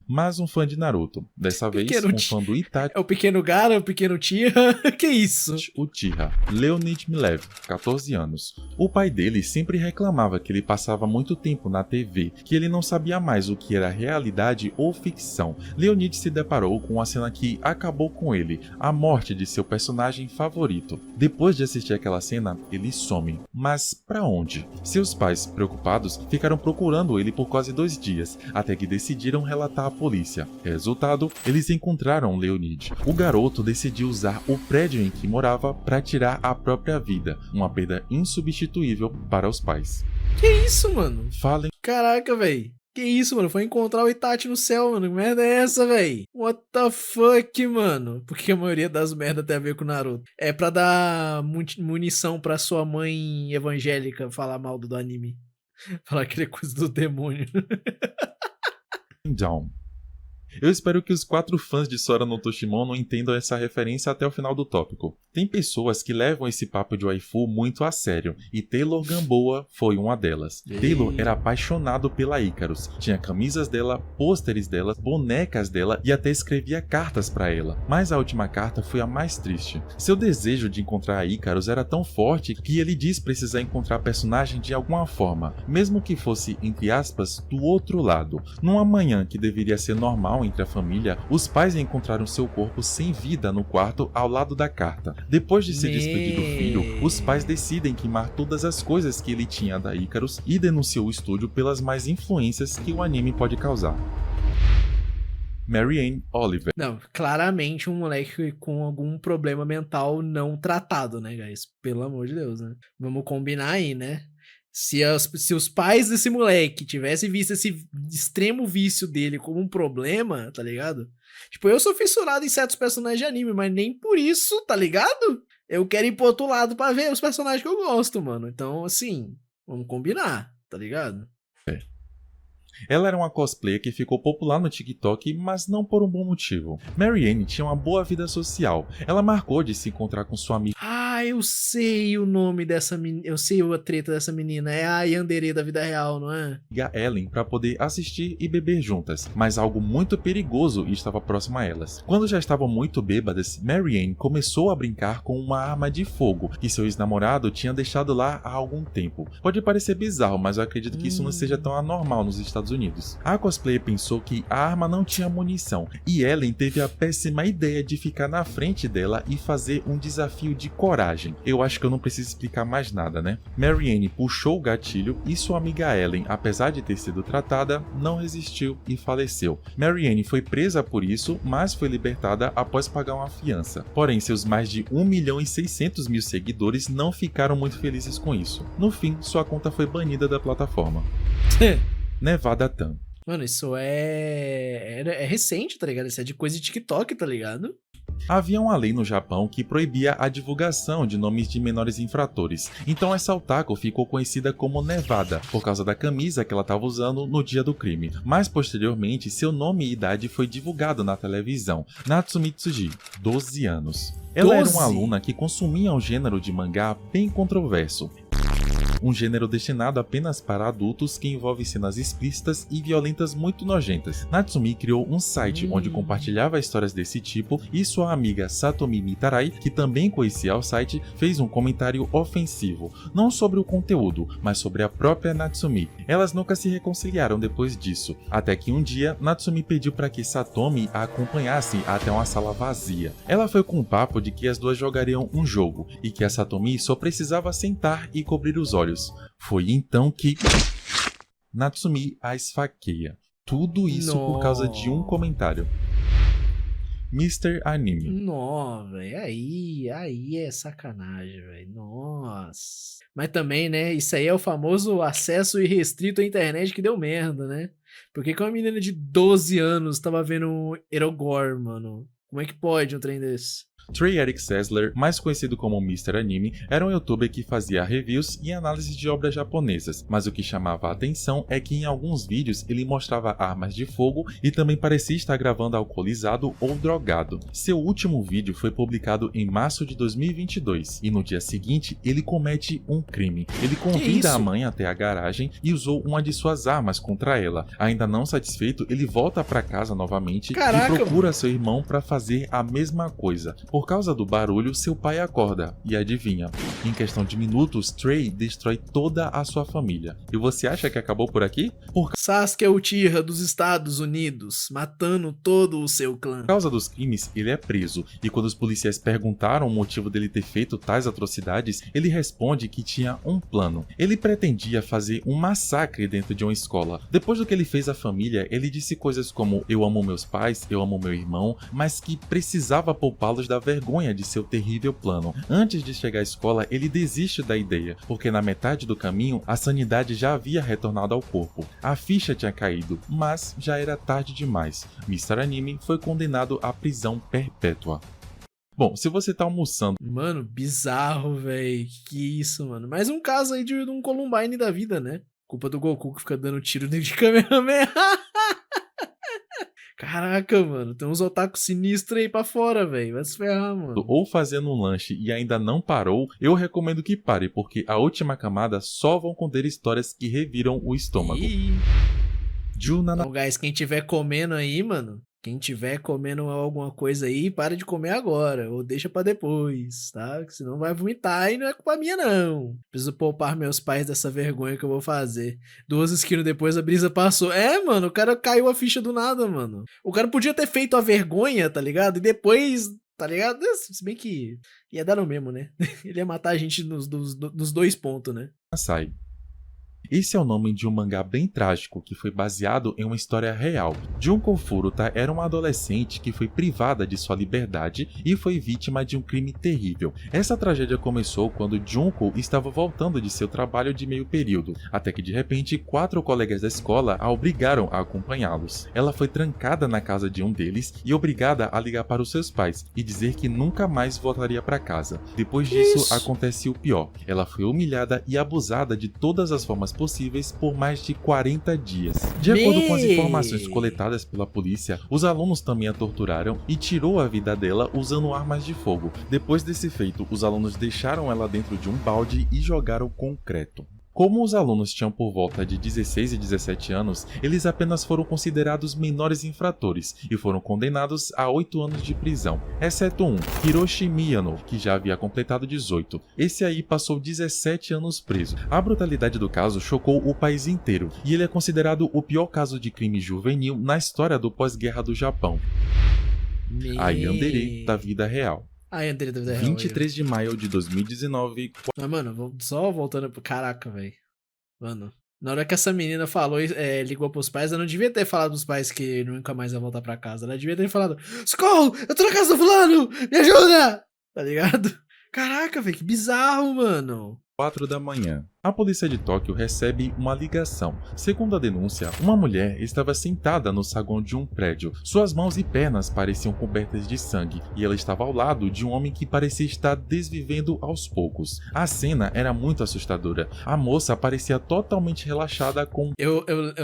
Mais um fã de Naruto, dessa vez um fã do Itachi. É o pequeno Gaara, o pequeno Uchiha, que isso? Uchiha, Leonid Milev, 14 anos. O pai dele sempre reclamava que ele passava muito tempo na TV, que ele não sabia mais o que era realidade ou ficção. Leonid se deparou com uma cena que acabou com ele, a morte de seu personagem favorito. Depois de assistir aquela cena, ele some. Mas pra onde? Seus pais, preocupados, ficaram procurando ele por quase 2 dias, até que decidiram relatar à polícia. Resultado, eles encontraram Leonid. O garoto decidiu usar o prédio em que morava para tirar a própria vida, uma perda insubstituível para os pais. Que isso, mano? Falem. Caraca, véi. Que isso, mano? Foi encontrar o Itachi no céu, mano. Que merda é essa, véi? What the fuck, mano? Porque a maioria das merdas tem a ver com o Naruto. É pra dar munição pra sua mãe evangélica falar mal do anime. Falar que ele é coisa do demônio. Down. Eu espero que os 4 fãs de Sora no Toshimon não entendam essa referência até o final do tópico. Tem pessoas que levam esse papo de waifu muito a sério, e Taylor Gamboa foi uma delas. Taylor era apaixonado pela Icarus, tinha camisas dela, pôsteres dela, bonecas dela e até escrevia cartas pra ela. Mas a última carta foi a mais triste. Seu desejo de encontrar a Icarus era tão forte que ele diz precisar encontrar a personagem de alguma forma, mesmo que fosse, entre aspas, do outro lado. Numa manhã que deveria ser normal entre a família, os pais encontraram seu corpo sem vida no quarto ao lado da carta. Depois de se despedir do filho, os pais decidem queimar todas as coisas que ele tinha da Icarus e denunciou o estúdio pelas más influências que o anime pode causar. Marianne Oliver. Não, claramente um moleque com algum problema mental não tratado, né, guys? Pelo amor de Deus, né? Vamos combinar aí, né? Se os pais desse moleque tivessem visto esse extremo vício dele como um problema, tá ligado? Tipo, eu sou fissurado em certos personagens de anime, mas nem por isso, tá ligado? Eu quero ir pro outro lado pra ver os personagens que eu gosto, mano. Então, assim, vamos combinar, tá ligado? Ela era uma cosplayer que ficou popular no TikTok, mas não por um bom motivo. Marianne tinha uma boa vida social. Ela marcou de se encontrar com sua amiga. Ah, eu sei o nome dessa menina. Eu sei a treta dessa menina. É a Yandere da vida real, não é? Ellen para poder assistir e beber juntas, mas algo muito perigoso estava próximo a elas. Quando já estavam muito bêbadas, Marianne começou a brincar com uma arma de fogo que seu ex-namorado tinha deixado lá há algum tempo. Pode parecer bizarro, mas eu acredito que isso não seja tão anormal nos Estados Unidos. A cosplayer pensou que a arma não tinha munição e Ellen teve a péssima ideia de ficar na frente dela e fazer um desafio de coragem. Eu acho que eu não preciso explicar mais nada, né? Marianne puxou o gatilho e sua amiga Ellen, apesar de ter sido tratada, não resistiu e faleceu. Marianne foi presa por isso, mas foi libertada após pagar uma fiança. Porém, seus mais de 1.600.000 seguidores não ficaram muito felizes com isso. No fim, sua conta foi banida da plataforma. Nevada Tan. Mano, isso é recente, tá ligado? Isso é de coisa de TikTok, tá ligado? Havia uma lei no Japão que proibia a divulgação de nomes de menores infratores, então essa otaku ficou conhecida como Nevada, por causa da camisa que ela estava usando no dia do crime. Mas posteriormente, seu nome e idade foi divulgado na televisão. Natsumi Tsuji, 12 anos. Ela era uma aluna que consumia um gênero de mangá bem controverso. Um gênero destinado apenas para adultos que envolve cenas explícitas e violentas muito nojentas. Natsumi criou um site onde compartilhava histórias desse tipo e sua amiga Satomi Mitarai, que também conhecia o site, fez um comentário ofensivo, não sobre o conteúdo, mas sobre a própria Natsumi. Elas nunca se reconciliaram depois disso, até que um dia Natsumi pediu para que Satomi a acompanhasse até uma sala vazia. Ela foi com o papo de que as duas jogariam um jogo e que a Satomi só precisava sentar e cobrir os olhos. Foi então que Natsumi a esfaqueia. Tudo isso por causa de um comentário. Mr. Anime. Nossa, velho, aí é sacanagem, velho. Nossa. Mas também, né, isso aí é o famoso acesso irrestrito à internet que deu merda, né? Porque que uma menina de 12 anos tava vendo Erogor, mano? Como é que pode um trem desse? Trey Eric Sessler, mais conhecido como Mr. Anime, era um youtuber que fazia reviews e análises de obras japonesas, mas o que chamava a atenção é que em alguns vídeos ele mostrava armas de fogo e também parecia estar gravando alcoolizado ou drogado. Seu último vídeo foi publicado em março de 2022 e no dia seguinte ele comete um crime. Ele convida a mãe até a garagem e usou uma de suas armas contra ela. Ainda não satisfeito, ele volta para casa novamente e procura seu irmão para fazer a mesma coisa. Por causa do barulho, seu pai acorda e adivinha, em questão de minutos, Trey destrói toda a sua família. E você acha que acabou por aqui? Sasuke Uchiha dos Estados Unidos, matando todo o seu clã. Por causa dos crimes, ele é preso, e quando os policiais perguntaram o motivo dele ter feito tais atrocidades, ele responde que tinha um plano. Ele pretendia fazer um massacre dentro de uma escola. Depois do que ele fez à família, ele disse coisas como: eu amo meus pais, eu amo meu irmão, mas que precisava poupá-los da vergonha de seu terrível plano. Antes de chegar à escola, ele desiste da ideia, porque na metade do caminho, a sanidade já havia retornado ao corpo. A ficha tinha caído, mas já era tarde demais. Mr. Anime foi condenado à prisão perpétua. Bom, se você tá almoçando... Mano, bizarro, velho. Que isso, mano. Mais um caso aí de um Columbine da vida, né? Culpa do Goku que fica dando tiro dentro de Kamehameha. Caraca, mano, tem uns otakus sinistros aí pra fora, velho. Vai se ferrar, mano. Ou fazendo um lanche e ainda não parou, eu recomendo que pare, porque a última camada só vão conter histórias que reviram o estômago. Então, guys, quem tiver comendo aí, mano, Quem tiver comendo alguma coisa aí, para de comer agora, ou deixa pra depois, tá? Que senão vai vomitar e não é culpa minha, não. Preciso poupar meus pais dessa vergonha que eu vou fazer. 2 esquinas depois a brisa passou. É, mano, o cara caiu a ficha do nada, mano. O cara podia ter feito a vergonha, tá ligado? E depois, tá ligado? Se bem que ia dar no mesmo, né? Ele ia matar a gente nos 2 pontos, né? Sai. Esse é o nome de um mangá bem trágico que foi baseado em uma história real. Junko Furuta era uma adolescente que foi privada de sua liberdade e foi vítima de um crime terrível. Essa tragédia começou quando Junko estava voltando de seu trabalho de meio período, até que de repente 4 colegas da escola a obrigaram a acompanhá-los. Ela foi trancada na casa de um deles e obrigada a ligar para os seus pais e dizer que nunca mais voltaria para casa. Depois disso, acontece o pior. Ela foi humilhada e abusada de todas as formas possíveis por mais de 40 dias. De acordo com as informações coletadas pela polícia, os alunos também a torturaram e tirou a vida dela usando armas de fogo. Depois desse feito, os alunos deixaram ela dentro de um balde e jogaram concreto. Como os alunos tinham por volta de 16 e 17 anos, eles apenas foram considerados menores infratores e foram condenados a 8 anos de prisão, exceto um, Hiroshi Miyano, que já havia completado 18. Esse aí passou 17 anos preso. A brutalidade do caso chocou o país inteiro, e ele é considerado o pior caso de crime juvenil na história do pós-guerra do Japão. A yandere da vida real. A yandere da vida real. 23 de maio de 2019. Mas, mano, só voltando pro... Caraca, velho. Mano, na hora que essa menina falou, ligou pros pais, ela não devia ter falado pros pais que nunca mais ia voltar pra casa. Ela devia ter falado: socorro, eu tô na casa do fulano, me ajuda! Tá ligado? Caraca, velho, que bizarro, mano. 4 da manhã. A polícia de Tóquio recebe uma ligação. Segundo a denúncia, uma mulher estava sentada no saguão de um prédio. Suas mãos e pernas pareciam cobertas de sangue, e ela estava ao lado de um homem que parecia estar desvivendo aos poucos. A cena era muito assustadora. A moça parecia totalmente relaxada com... Eu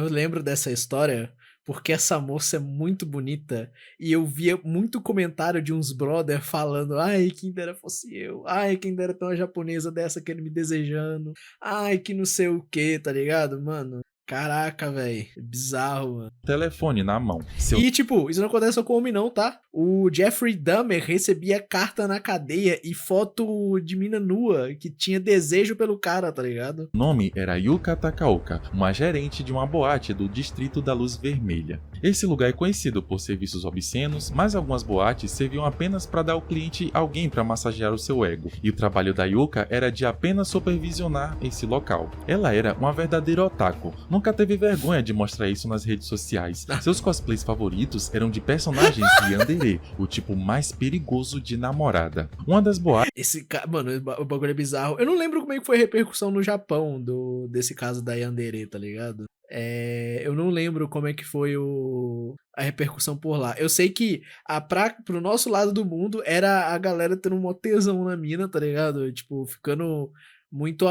lembro dessa história... Porque essa moça é muito bonita e eu via muito comentário de uns brother falando: ai, quem dera fosse eu, ai, quem dera ter uma japonesa dessa que ele me desejando, ai, que não sei o que, tá ligado, mano? Caraca, velho, bizarro, mano. Telefone na mão. E, tipo, isso não acontece só com homem não, tá? O Jeffrey Dahmer recebia carta na cadeia e foto de mina nua que tinha desejo pelo cara, tá ligado? O nome era Yuka Takaoka, uma gerente de uma boate do Distrito da Luz Vermelha. Esse lugar é conhecido por serviços obscenos, mas algumas boates serviam apenas para dar ao cliente alguém para massagear o seu ego. E o trabalho da Yuka era de apenas supervisionar esse local. Ela era uma verdadeira otaku. Nunca teve vergonha de mostrar isso nas redes sociais. Seus cosplays favoritos eram de personagens de yandere, o tipo mais perigoso de namorada. Uma das boates... Esse cara, mano, o bagulho é bizarro. Eu não lembro como é que foi a repercussão no Japão desse caso da yandere, tá ligado? Eu não lembro como é que foi a repercussão por lá. Eu sei que pro nosso lado do mundo era a galera tendo um tesão na mina, tá ligado? Tipo, ficando muito...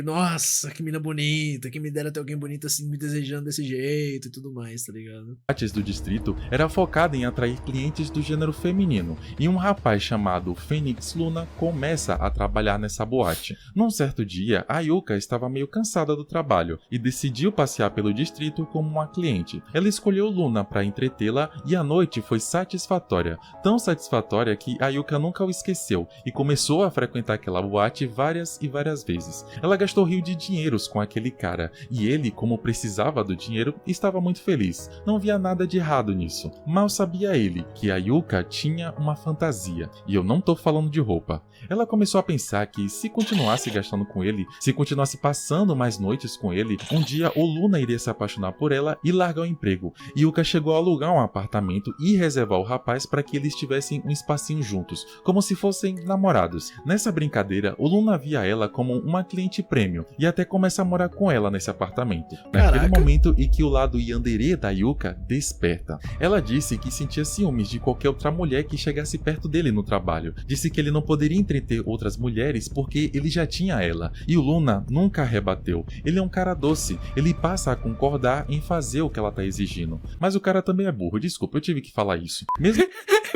nossa, que mina bonita, que me dera ter alguém bonito assim me desejando desse jeito e tudo mais, tá ligado? Boates do distrito era focada em atrair clientes do gênero feminino, e um rapaz chamado Phoenix Luna começa a trabalhar nessa boate. Num certo dia, a Yuka estava meio cansada do trabalho e decidiu passear pelo distrito como uma cliente. Ela escolheu Luna para entretê-la e a noite foi satisfatória, tão satisfatória que a Yuka nunca o esqueceu e começou a frequentar aquela boate várias e várias vezes. Ela gastou rio de dinheiros com aquele cara, e ele, como precisava do dinheiro, estava muito feliz. Não via nada de errado nisso. Mal sabia ele que a Yuka tinha uma fantasia, e eu não tô falando de roupa. Ela começou a pensar que se continuasse gastando com ele, se continuasse passando mais noites com ele, um dia o Luna iria se apaixonar por ela e largar o emprego. Yuka chegou a alugar um apartamento e reservar o rapaz para que eles tivessem um espacinho juntos, como se fossem namorados. Nessa brincadeira, o Luna via ela como uma cliente premium e até começa a morar com ela nesse apartamento. Naquele momento em que o lado yandere da Yuka desperta. Ela disse que sentia ciúmes de qualquer outra mulher que chegasse perto dele no trabalho. Disse que ele não poderia entreter outras mulheres porque ele já tinha ela. E o Luna nunca rebateu. Ele é um cara doce. Ele passa a concordar em fazer o que ela tá exigindo. Mas o cara também é burro. Desculpa, eu tive que falar isso. Mesmo...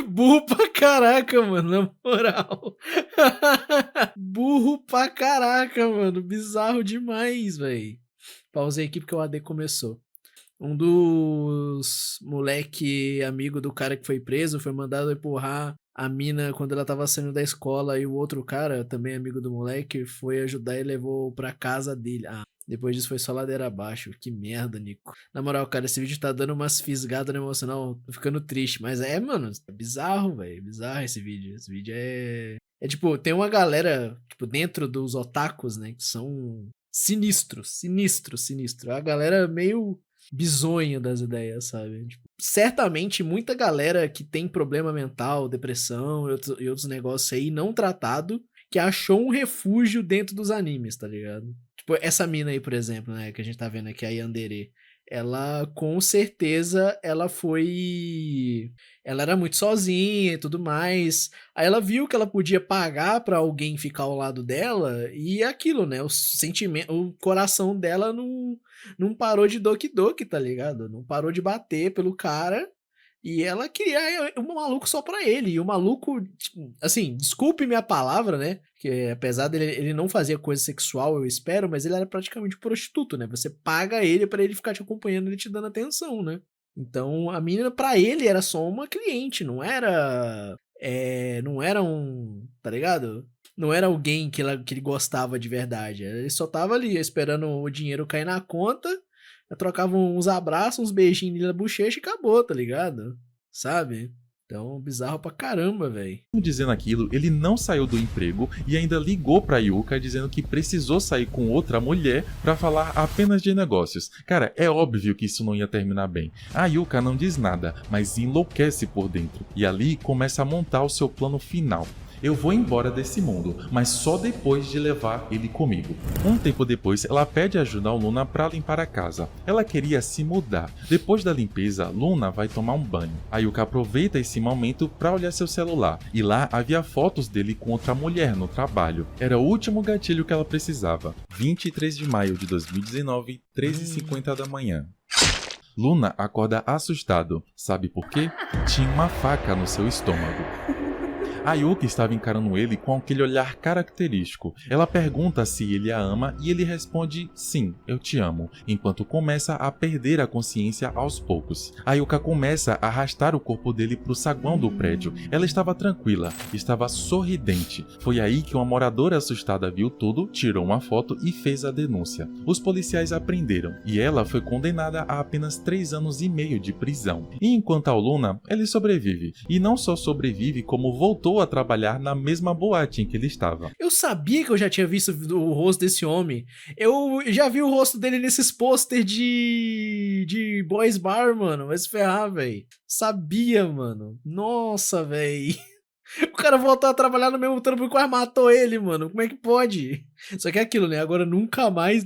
Burro pra caraca, mano, na moral. Burro pra caraca, mano. Bizarro demais, véi. Pausei aqui porque o AD começou. Um dos moleque amigo do cara que foi preso foi mandado empurrar a mina quando ela tava saindo da escola e o outro cara, também amigo do moleque, foi ajudar e levou pra casa dele. Ah, depois disso foi só ladeira abaixo. Que merda, Nico. Na moral, cara, esse vídeo tá dando umas fisgadas no emocional, tô ficando triste. Mas mano, é bizarro, velho. É bizarro esse vídeo. Esse vídeo é tipo, tem uma galera, tipo, dentro dos otakus, né, que são sinistros. A galera meio bizonha das ideias, sabe? Tipo, certamente muita galera que tem problema mental, depressão e outros negócios aí não tratado, que achou um refúgio dentro dos animes, tá ligado? Tipo, essa mina aí, por exemplo, né, que a gente tá vendo aqui, a Yandere, ela com certeza ela era muito sozinha e tudo mais. Aí ela viu que ela podia pagar pra alguém ficar ao lado dela e é aquilo, né? O sentimento, o coração dela não parou de doki-doki, tá ligado? Não parou de bater pelo cara. E ela queria um maluco só pra ele. E o maluco, tipo, assim, desculpe minha palavra, né? Que apesar dele ele não fazia coisa sexual, eu espero, mas ele era praticamente um prostituto, né? Você paga ele pra ele ficar te acompanhando, ele te dando atenção, né? Então a menina pra ele era só uma cliente, não era um, tá ligado? Não era alguém que ele gostava de verdade. Ele só tava ali esperando o dinheiro cair na conta. Trocavam uns abraços, uns beijinhos na bochecha e acabou, tá ligado? Sabe? Então, bizarro pra caramba, velho. Dizendo aquilo, ele não saiu do emprego e ainda ligou pra Yuka dizendo que precisou sair com outra mulher pra falar apenas de negócios. Cara, é óbvio que isso não ia terminar bem. A Yuka não diz nada, mas enlouquece por dentro. E ali começa a montar o seu plano final. Eu vou embora desse mundo, mas só depois de levar ele comigo. Um tempo depois, ela pede ajuda ao Luna para limpar a casa. Ela queria se mudar. Depois da limpeza, Luna vai tomar um banho. A Yuka aproveita esse momento para olhar seu celular, e lá havia fotos dele com outra mulher no trabalho. Era o último gatilho que ela precisava. 23 de maio de 2019, 13h50 da manhã. Luna acorda assustado. Sabe por quê? Tinha uma faca no seu estômago. A Yuka estava encarando ele com aquele olhar característico. Ela pergunta se ele a ama e ele responde sim, eu te amo, enquanto começa a perder a consciência aos poucos. A Yuka começa a arrastar o corpo dele para o saguão do prédio. Ela estava tranquila, estava sorridente. Foi aí que uma moradora assustada viu tudo, tirou uma foto e fez a denúncia. Os policiais a prenderam e ela foi condenada a apenas 3 anos e meio de prisão. E enquanto ao Luna, ele sobrevive. E não só sobrevive, como voltou a trabalhar na mesma boate em que ele estava. Eu sabia que eu já tinha visto o rosto desse homem. Eu já vi o rosto dele nesses pôster de Boys Bar, mano. Vai se ferrar, velho. Sabia, mano. Nossa, velho. O cara voltou a trabalhar no mesmo trampo e quase matou ele, mano. Como é que pode? Só que é aquilo, né? Agora nunca mais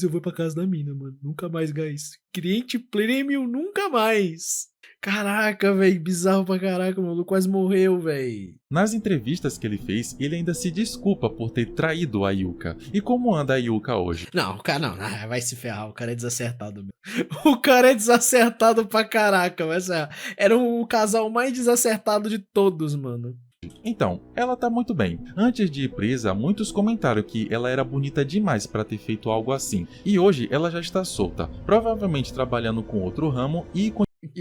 eu vou pra casa da mina, mano. Nunca mais, guys. Cliente premium, nunca mais. Caraca, velho, bizarro pra caraca, o maluco quase morreu, velho. Nas entrevistas que ele fez, ele ainda se desculpa por ter traído a Yuka. E como anda a Yuka hoje? Não, o cara não, vai se ferrar, o cara é desacertado mesmo. O cara é desacertado pra caraca, mas era o casal mais desacertado de todos, mano. Então, ela tá muito bem. Antes de ir presa, muitos comentaram que ela era bonita demais para ter feito algo assim. E hoje ela já está solta, provavelmente trabalhando com outro ramo e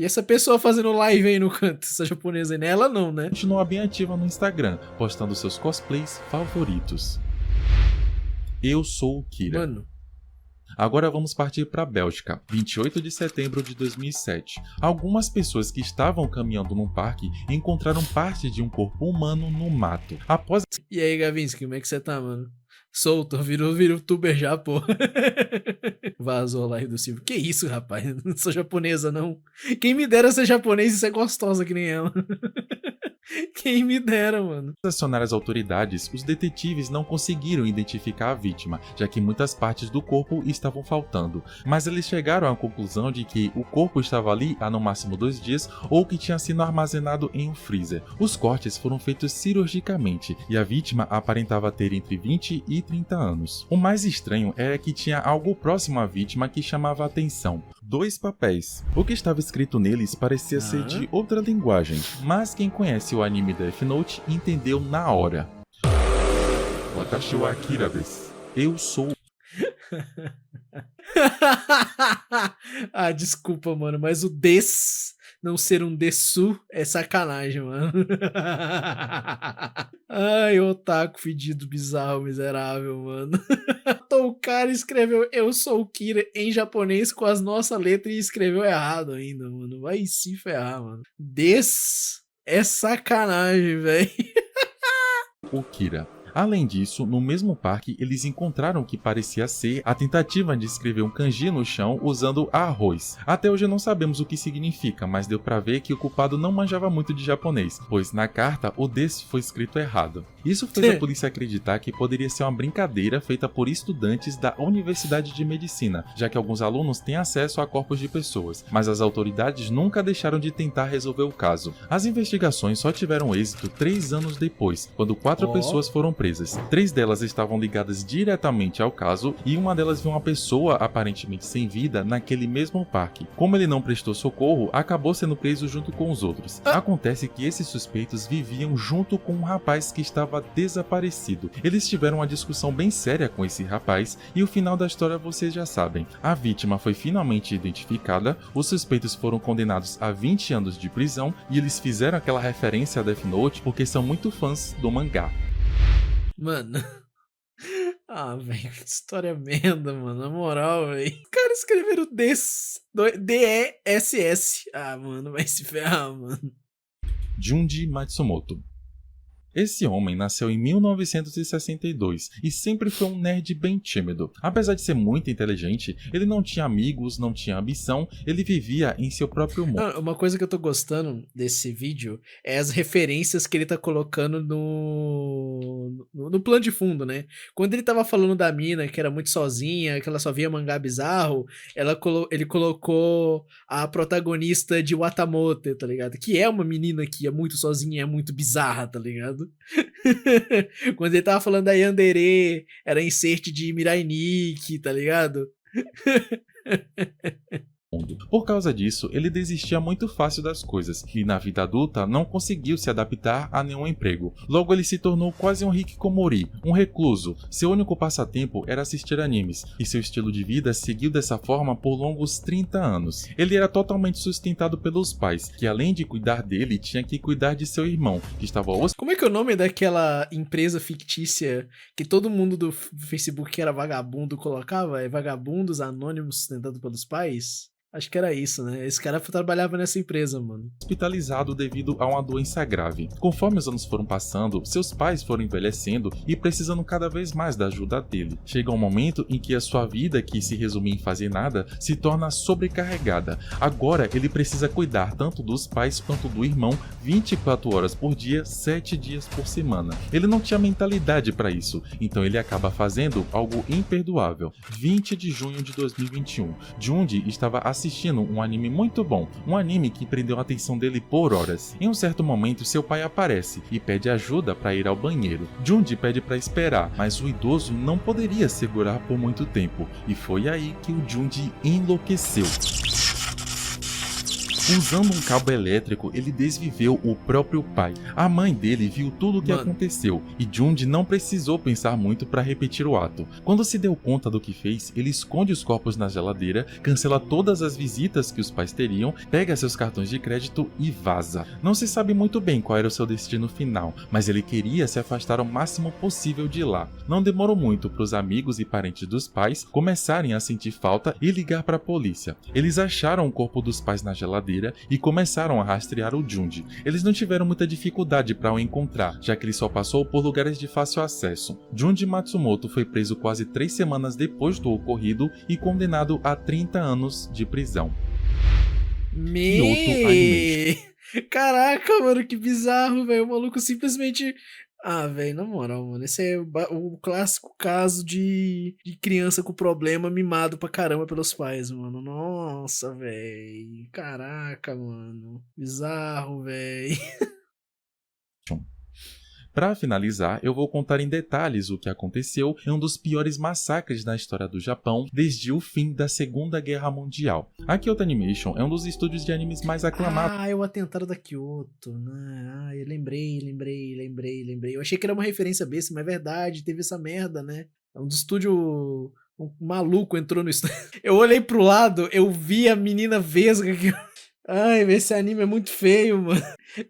essa pessoa fazendo live aí no canto, essa japonesa aí, né? Ela não, né? Continua bem ativa no Instagram, postando seus cosplays favoritos. Eu sou o Kira. Mano. Agora vamos partir para a Bélgica, 28 de setembro de 2007. Algumas pessoas que estavam caminhando num parque encontraram parte de um corpo humano no mato. Após... E aí, Gavinsky, como é que você tá, mano? Solto, virou youtuber já, pô. Vazou lá do Silvio. Que isso, rapaz? Não sou japonesa, não. Quem me dera ser japonês e ser gostosa que nem ela. Quem me dera, mano. Ao acionar as autoridades, os detetives não conseguiram identificar a vítima, já que muitas partes do corpo estavam faltando. Mas eles chegaram à conclusão de que o corpo estava ali há no máximo 2 dias ou que tinha sido armazenado em um freezer. Os cortes foram feitos cirurgicamente e a vítima aparentava ter entre 20 e 30 anos. O mais estranho era que tinha algo próximo à vítima que chamava a atenção. 2 papéis. O que estava escrito neles parecia ser de outra linguagem, mas quem conhece o anime Death Note entendeu na hora. Watashi wa Akira desu. Eu sou... Ah, desculpa, mano, mas o des não ser um dessu é sacanagem, mano. Ai, otaku fedido, bizarro, miserável, mano. Então o cara escreveu eu sou o Kira em japonês com as nossas letras e escreveu errado ainda, mano. Vai se ferrar, mano. Des é sacanagem, velho. O Kira. Além disso, no mesmo parque, eles encontraram o que parecia ser a tentativa de escrever um kanji no chão usando arroz. Até hoje não sabemos o que significa, mas deu pra ver que o culpado não manjava muito de japonês, pois na carta o des foi escrito errado. Isso fez a polícia acreditar que poderia ser uma brincadeira feita por estudantes da Universidade de Medicina, já que alguns alunos têm acesso a corpos de pessoas, mas as autoridades nunca deixaram de tentar resolver o caso. As investigações só tiveram êxito 3 anos depois, quando 4 pessoas foram presas. 3 delas estavam ligadas diretamente ao caso e uma delas viu uma pessoa aparentemente sem vida naquele mesmo parque. Como ele não prestou socorro, acabou sendo preso junto com os outros. Acontece que esses suspeitos viviam junto com um rapaz que estava desaparecido. Eles tiveram uma discussão bem séria com esse rapaz e o final da história vocês já sabem. A vítima foi finalmente identificada, os suspeitos foram condenados a 20 anos de prisão e eles fizeram aquela referência a Death Note porque são muito fãs do mangá. Mano. Ah, velho, que história merda, mano. Na moral, velho. Os caras escreveram D-E-S-S. Ah, mano, vai se ferrar, mano. Junji Matsumoto. Esse homem nasceu em 1962 e sempre foi um nerd bem tímido. Apesar de ser muito inteligente, ele não tinha amigos, não tinha ambição, ele vivia em seu próprio mundo. Uma coisa que eu tô gostando desse vídeo é as referências que ele tá colocando no plano de fundo, né? Quando ele tava falando da mina que era muito sozinha, que ela só via mangá bizarro, ele colocou a protagonista de Watamote, tá ligado? Que é uma menina que é muito sozinha e é muito bizarra, tá ligado? Quando ele tava falando da Yandere, era insert de Mirai Nikki, tá ligado? Por causa disso, ele desistia muito fácil das coisas e na vida adulta não conseguiu se adaptar a nenhum emprego. Logo ele se tornou quase um hikikomori, um recluso. Seu único passatempo era assistir animes e seu estilo de vida seguiu dessa forma por longos 30 anos. Ele era totalmente sustentado pelos pais, que além de cuidar dele, tinha que cuidar de seu irmão, que estava Como é que é o nome daquela empresa fictícia que todo mundo do Facebook que era vagabundo colocava? É Vagabundos Anônimos Sustentados pelos Pais? Acho que era isso, né? Esse cara trabalhava nessa empresa, mano. Hospitalizado devido a uma doença grave. Conforme os anos foram passando, seus pais foram envelhecendo e precisando cada vez mais da ajuda dele. Chega um momento em que a sua vida, que se resumia em fazer nada, se torna sobrecarregada. Agora ele precisa cuidar tanto dos pais quanto do irmão 24 horas por dia, 7 dias por semana. Ele não tinha mentalidade para isso, então ele acaba fazendo algo imperdoável. 20 de junho de 2021, Junji estava assistindo um anime muito bom, um anime que prendeu a atenção dele por horas. Em um certo momento, seu pai aparece e pede ajuda para ir ao banheiro. Junji pede para esperar, mas o idoso não poderia segurar por muito tempo, e foi aí que o Junji enlouqueceu. Usando um cabo elétrico, ele desviveu o próprio pai. A mãe dele viu tudo o que aconteceu, e Junji não precisou pensar muito para repetir o ato. Quando se deu conta do que fez, ele esconde os corpos na geladeira, cancela todas as visitas que os pais teriam, pega seus cartões de crédito e vaza. Não se sabe muito bem qual era o seu destino final, mas ele queria se afastar o máximo possível de lá. Não demorou muito para os amigos e parentes dos pais começarem a sentir falta e ligar para a polícia. Eles acharam o corpo dos pais na geladeira e começaram a rastrear o Junji. Eles não tiveram muita dificuldade para o encontrar, já que ele só passou por lugares de fácil acesso. Junji Matsumoto foi preso quase 3 semanas depois do ocorrido e condenado a 30 anos de prisão. Caraca, mano, que bizarro, velho. O maluco simplesmente... Ah, velho, na moral, mano, esse é o clássico caso de criança com problema mimado pra caramba pelos pais, mano. Nossa, velho. Caraca, mano. Bizarro, velho. Para finalizar, eu vou contar em detalhes o que aconteceu em um dos piores massacres na história do Japão desde o fim da Segunda Guerra Mundial. A Kyoto Animation é um dos estúdios de animes mais aclamados. Ah, é o Atentado da Kyoto, né? Ah, eu lembrei. Eu achei que era uma referência besta, mas é verdade, teve essa merda, né? É um dos estúdios Um maluco entrou no estúdio. Eu olhei pro lado, eu vi a menina vesga que... Ai, esse anime é muito feio, mano.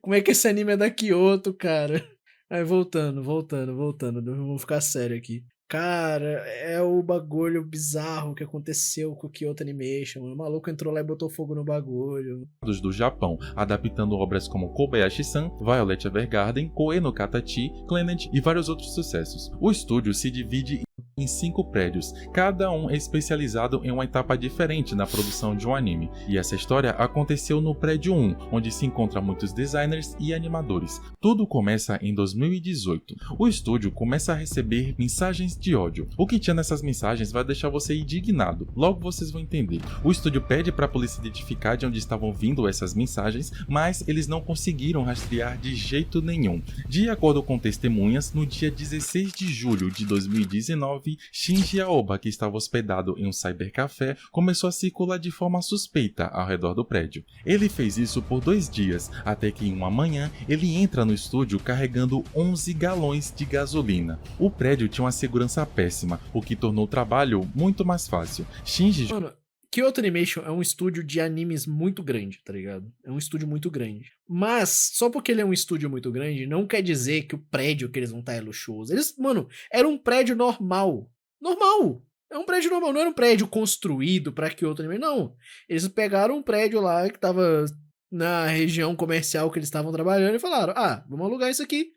Como é que esse anime é da Kyoto, cara? Aí, voltando. Vamos ficar sério aqui. Cara, é o bagulho bizarro que aconteceu com o Kyoto Animation. O maluco entrou lá e botou fogo no bagulho. Do Japão, adaptando obras como Kobayashi-san, Violet Evergarden, Koe no Katachi, Clannad e vários outros sucessos. O estúdio se divide em 5 prédios, cada um é especializado em uma etapa diferente na produção de um anime, e essa história aconteceu no prédio 1, onde se encontram muitos designers e animadores. Tudo começa em 2018. O estúdio começa a receber mensagens de ódio. O que tinha nessas mensagens vai deixar você indignado, logo vocês vão entender. O estúdio pede para a polícia identificar de onde estavam vindo essas mensagens, mas eles não conseguiram rastrear de jeito nenhum. De acordo com testemunhas, no dia 16 de julho de 2019, Shinji Aoba, que estava hospedado em um cybercafé, começou a circular de forma suspeita ao redor do prédio. Ele fez isso por 2 dias, até que em uma manhã ele entra no estúdio carregando 11 galões de gasolina. O prédio tinha uma segurança péssima, o que tornou o trabalho muito mais fácil. Shinji... Mano, Kyoto Animation é um estúdio de animes muito grande, tá ligado? É um estúdio muito grande. Mas, só porque ele é um estúdio muito grande, não quer dizer que o prédio que eles vão estar é luxuoso. Eles, mano, era um prédio normal. Normal! É um prédio normal, não era um prédio construído pra Kyoto Animation, não. Eles pegaram um prédio lá que tava na região comercial que eles estavam trabalhando e falaram, vamos alugar isso aqui.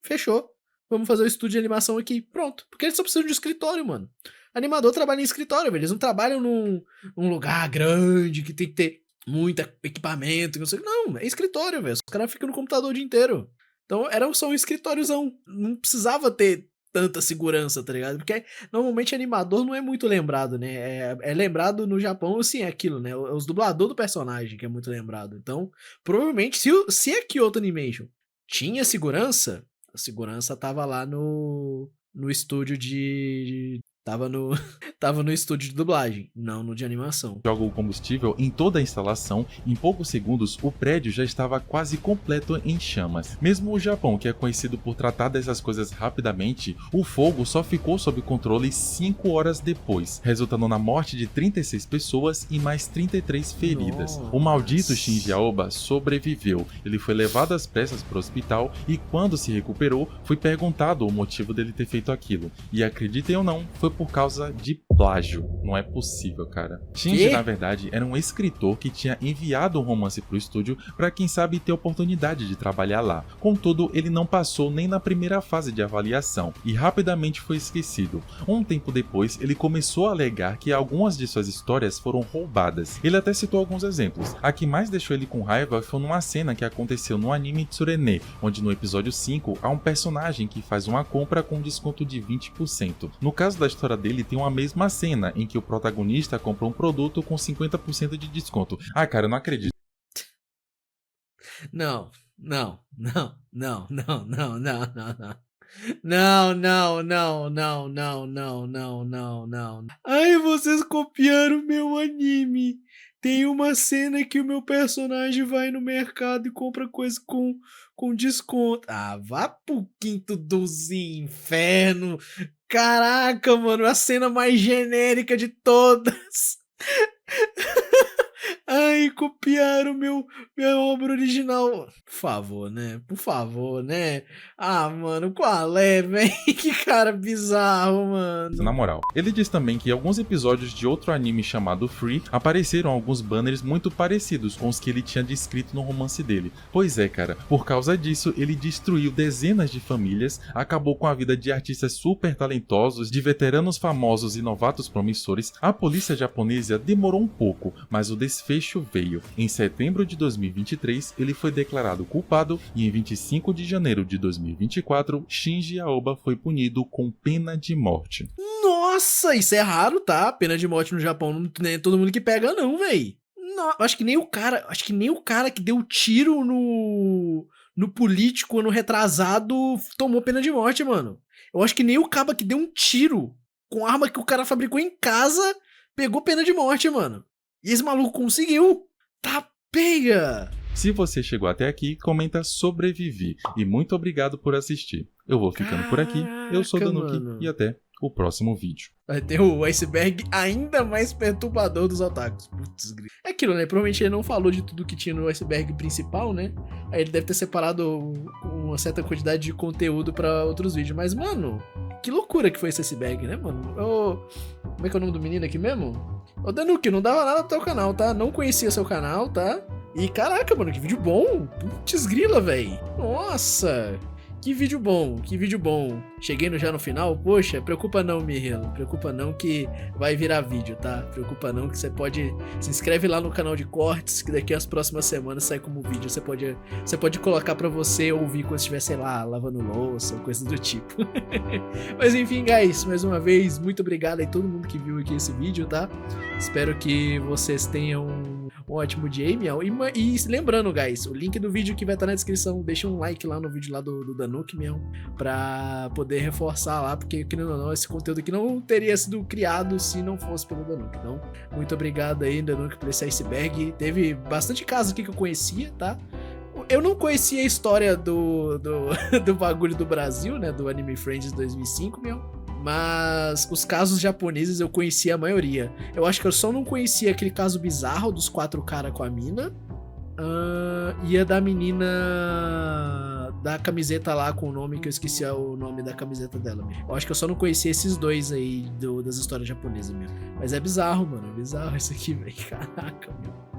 Fechou. Vamos fazer o estúdio de animação aqui. Pronto. Porque eles só precisam de um escritório, mano. Animador trabalha em escritório, velho. Eles não trabalham num lugar grande que tem que ter muito equipamento. Não sei. Não, é escritório, velho. Os caras ficam no computador o dia inteiro. Então era só um escritóriozão. Não precisava ter tanta segurança, tá ligado? Porque normalmente animador não é muito lembrado, né? É lembrado no Japão, assim, é aquilo, né? Os dubladores do personagem que é muito lembrado. Então, provavelmente, se a Kyoto Animation tinha segurança, a segurança tava lá no estúdio de... Tava no estúdio de dublagem, não no de animação. Joga o combustível em toda a instalação, em poucos segundos o prédio já estava quase completo em chamas. Mesmo o Japão, que é conhecido por tratar dessas coisas rapidamente, o fogo só ficou sob controle 5 horas depois, resultando na morte de 36 pessoas e mais 33 feridas. Nossa. O maldito Shinji Aoba sobreviveu. Ele foi levado às pressas para o hospital e quando se recuperou, foi perguntado o motivo dele ter feito aquilo. E acreditem ou não, foi por causa de plágio. Não é possível, cara. Shinji, na verdade, era um escritor que tinha enviado um romance pro estúdio para quem sabe ter oportunidade de trabalhar lá. Contudo, ele não passou nem na primeira fase de avaliação e rapidamente foi esquecido. Um tempo depois, ele começou a alegar que algumas de suas histórias foram roubadas. Ele até citou alguns exemplos. A que mais deixou ele com raiva foi numa cena que aconteceu no anime Tsurene, onde no episódio 5 há um personagem que faz uma compra com desconto de 20%. No caso da história dele, tem uma mesma cena em que o protagonista compra um produto com 50% de desconto. Cara, eu não acredito. Não. Ai, vocês copiaram meu anime. Tem uma cena que o meu personagem vai no mercado e compra coisa com desconto. Vá pro quinto dos infernos. Caraca, mano, a cena mais genérica de todas. Ai, copiaram minha obra original. Por favor, né? Mano, qual é, velho? Que cara bizarro, mano. Na moral. Ele diz também que em alguns episódios de outro anime chamado Free, apareceram alguns banners muito parecidos com os que ele tinha descrito no romance dele. Pois é, cara. Por causa disso, ele destruiu dezenas de famílias, acabou com a vida de artistas super talentosos, de veteranos famosos e novatos promissores. A polícia japonesa demorou um pouco, mas o desfecho veio. Em setembro de 2023, ele foi declarado culpado e em 25 de janeiro de 2024, Shinji Aoba foi punido com pena de morte. Nossa, isso é raro, tá? Pena de morte no Japão não é todo mundo que pega não, véi. Acho que nem o cara que deu tiro no político ano retrasado tomou pena de morte, mano. Eu acho que nem o caba que deu um tiro com arma que o cara fabricou em casa pegou pena de morte, mano. E esse maluco conseguiu. Tá pega! Se você chegou até aqui, comenta sobrevivi. E muito obrigado por assistir. Eu vou ficando por aqui. Eu sou o Danuki e até o próximo vídeo. Vai ter o iceberg ainda mais perturbador dos otakus. Putz, grito. É aquilo, né? Provavelmente ele não falou de tudo que tinha no iceberg principal, né? Aí ele deve ter separado uma certa quantidade de conteúdo pra outros vídeos. Mas, mano, que loucura que foi esse iceberg, né, mano? Como é que é o nome do menino aqui mesmo? Ô, Danuki, não dava nada pro teu canal, tá? Não conhecia seu canal, tá? E caraca, mano, que vídeo bom. Putz grila, véi. Nossa. Que vídeo bom, que vídeo bom. Cheguei já no final, poxa, preocupa não, Mirelo. Preocupa não que vai virar vídeo, tá? Preocupa não que você pode... Se inscreve lá no canal de cortes, que daqui às próximas semanas sai como vídeo. Você pode colocar pra você ouvir quando estiver, sei lá, lavando louça, coisa do tipo. Mas enfim, guys, mais uma vez, muito obrigado aí a todo mundo que viu aqui esse vídeo, tá? Espero que vocês tenham um ótimo dia, Miau. E lembrando, guys, o link do vídeo que vai estar na descrição, deixa um like lá no vídeo lá do Danuki, Miau, pra poder reforçar lá, porque, querendo ou não, esse conteúdo aqui não teria sido criado se não fosse pelo Danuki. Então, muito obrigado aí, Danuki, por esse iceberg. Teve bastante casos aqui que eu conhecia, tá? Eu não conhecia a história do bagulho do Brasil, né, do Anime Friends 2005, mas os casos japoneses eu conhecia a maioria. Eu acho que eu só não conhecia aquele caso bizarro dos 4 caras com a mina. E a da menina da camiseta lá com o nome que eu esqueci o nome da camiseta dela. Eu acho que eu só não conhecia esses dois aí das histórias japonesas mesmo. Mas é bizarro, mano. É bizarro isso aqui, velho. Caraca, meu.